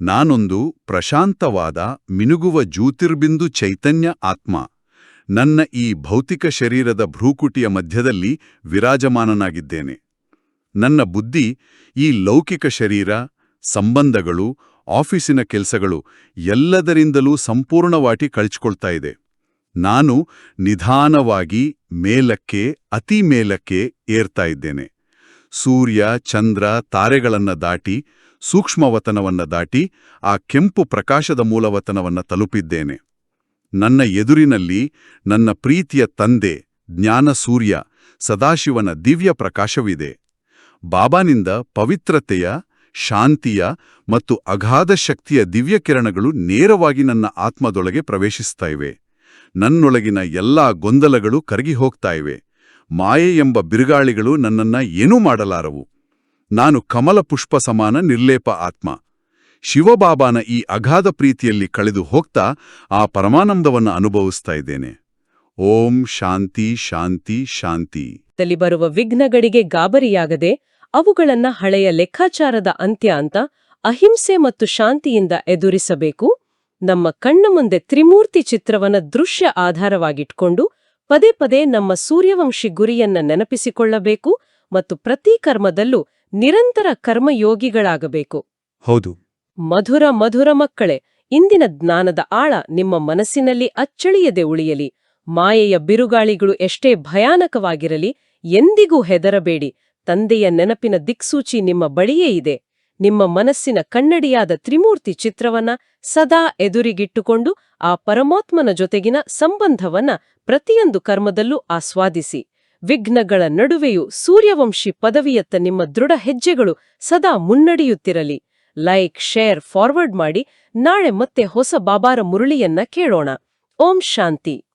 B: ನಾನೊಂದು ಪ್ರಶಾಂತವಾದ ಮಿನುಗುವ ಜ್ಯೋತಿರ್ಬಿಂದು ಚೈತನ್ಯ ಆತ್ಮ. ನನ್ನ ಈ ಭೌತಿಕ ಶರೀರದ ಭ್ರೂಕುಟಿಯ ಮಧ್ಯದಲ್ಲಿ ವಿರಾಜಮಾನನಾಗಿದ್ದೇನೆ. ನನ್ನ ಬುದ್ಧಿ ಈ ಲೌಕಿಕ ಶರೀರ, ಸಂಬಂಧಗಳು, ಆಫೀಸಿನ ಕೆಲಸಗಳು ಎಲ್ಲದರಿಂದಲೂ ಸಂಪೂರ್ಣವಾಗಿ ಕಳಚಿಕೊಳ್ತಾ ಇದೆ. ನಾನು ನಿಧಾನವಾಗಿ ಮೇಲಕ್ಕೆ, ಅತಿ ಮೇಲಕ್ಕೆ ಏರ್ತಾ ಇದ್ದೇನೆ. ಸೂರ್ಯ, ಚಂದ್ರ, ತಾರೆಗಳನ್ನ ದಾಟಿ, ಸೂಕ್ಷ್ಮವತನವನ್ನ ದಾಟಿ ಆ ಕೆಂಪು ಪ್ರಕಾಶದ ಮೂಲವತನವನ್ನ ತಲುಪಿದ್ದೇನೆ. ನನ್ನ ಎದುರಿನಲ್ಲಿ ನನ್ನ ಪ್ರೀತಿಯ ತಂದೆ, ಜ್ಞಾನ ಸೂರ್ಯ, ಸದಾಶಿವನ ದಿವ್ಯ ಪ್ರಕಾಶವಿದೆ. ಬಾಬಾನಿಂದ ಪವಿತ್ರತೆಯ, ಶಾಂತಿಯ ಮತ್ತು ಅಗಾಧ ಶಕ್ತಿಯ ದಿವ್ಯಕಿರಣಗಳು ನೇರವಾಗಿ ನನ್ನ ಆತ್ಮದೊಳಗೆ ಪ್ರವೇಶಿಸ್ತಾ ಇವೆ. ನನ್ನೊಳಗಿನ ಎಲ್ಲಾ ಗೊಂದಲಗಳು ಕರಗಿ ಹೋಗ್ತಾ ಇವೆ. ಮಾಯೆ ಎಂಬ ಬಿರುಗಾಳಿಗಳು ನನ್ನನ್ನ ಏನೂ ಮಾಡಲಾರವು. ನಾನು ಕಮಲ ಪುಷ್ಪ ಸಮಾನ ನಿರ್ಲೇಪ ಆತ್ಮ. ಶಿವಬಾಬಾನ ಈ ಅಗಾಧ ಪ್ರೀತಿಯಲ್ಲಿ ಕಳೆದು ಹೋಗ್ತಾ ಆ ಪರಮಾನಂದವನ್ನು ಅನುಭವಿಸ್ತಾ ಇದ್ದೇನೆ. ಓಂ ಶಾಂತಿ ಶಾಂತಿ ಶಾಂತಿ.
C: ತಲಿ ಬರುವ ವಿಘ್ನಗಳಿಗೆ ಗಾಬರಿಯಾಗದೆ ಅವುಗಳನ್ನ ಹಳೆಯ ಲೆಕ್ಕಾಚಾರದ ಅಂತ್ಯ ಅಂತ ಅಹಿಂಸೆ ಮತ್ತು ಶಾಂತಿಯಿಂದ ಎದುರಿಸಬೇಕು. ನಮ್ಮ ಕಣ್ಣ ಮುಂದೆ ತ್ರಿಮೂರ್ತಿ ಚಿತ್ರವನ್ನ ದೃಶ್ಯ ಆಧಾರವಾಗಿಟ್ಕೊಂಡು ಪದೇ ಪದೇ ನಮ್ಮ ಸೂರ್ಯವಂಶಿ ಗುರಿಯನ್ನ ನೆನಪಿಸಿಕೊಳ್ಳಬೇಕು ಮತ್ತು ಪ್ರತಿ ಕರ್ಮದಲ್ಲೂ ನಿರಂತರ ಕರ್ಮಯೋಗಿಗಳಾಗಬೇಕು.
D: ಹೌದು.
C: ಮಧುರ ಮಧುರ ಮಕ್ಕಳೇ, ಇಂದಿನ ಜ್ಞಾನದ ಆಳ ನಿಮ್ಮ ಮನಸ್ಸಿನಲ್ಲಿ ಅಚ್ಚಳಿಯದೆ ಉಳಿಯಲಿ. ಮಾಯೆಯ ಬಿರುಗಾಳಿಗಳು ಎಷ್ಟೇ ಭಯಾನಕವಾಗಿರಲಿ, ಎಂದಿಗೂ ಹೆದರಬೇಡಿ. ತಂದೆಯ ನೆನಪಿನ ದಿಕ್ಸೂಚಿ ನಿಮ್ಮ ಬಳಿಯೇ ಇದೆ. ನಿಮ್ಮ ಮನಸ್ಸಿನ ಕನ್ನಡಿಯಾದ ತ್ರಿಮೂರ್ತಿ ಚಿತ್ರವನ್ನ ಸದಾ ಎದುರಿಗಿಟ್ಟುಕೊಂಡು ಆ ಪರಮಾತ್ಮನ ಜೊತೆಗಿನ ಸಂಬಂಧವನ್ನ ಪ್ರತಿಯೊಂದು ಕರ್ಮದಲ್ಲೂ ಆಸ್ವಾದಿಸಿ. ವಿಘ್ನಗಳ ನಡುವೆಯೂ ಸೂರ್ಯವಂಶಿ ಪದವಿಯತ್ತ ನಿಮ್ಮ ದೃಢ ಹೆಜ್ಜೆಗಳು ಸದಾ ಮುನ್ನಡೆಯುತ್ತಿರಲಿ. ಲೈಕ್, ಶೇರ್, ಫಾರ್ವರ್ಡ್ ಮಾಡಿ. ನಾಳೆ ಮತ್ತೆ ಹೊಸ ಬಾಬಾರ ಮುರಳಿಯನ್ನ ಕೇಳೋಣ. ಓಂ ಶಾಂತಿ.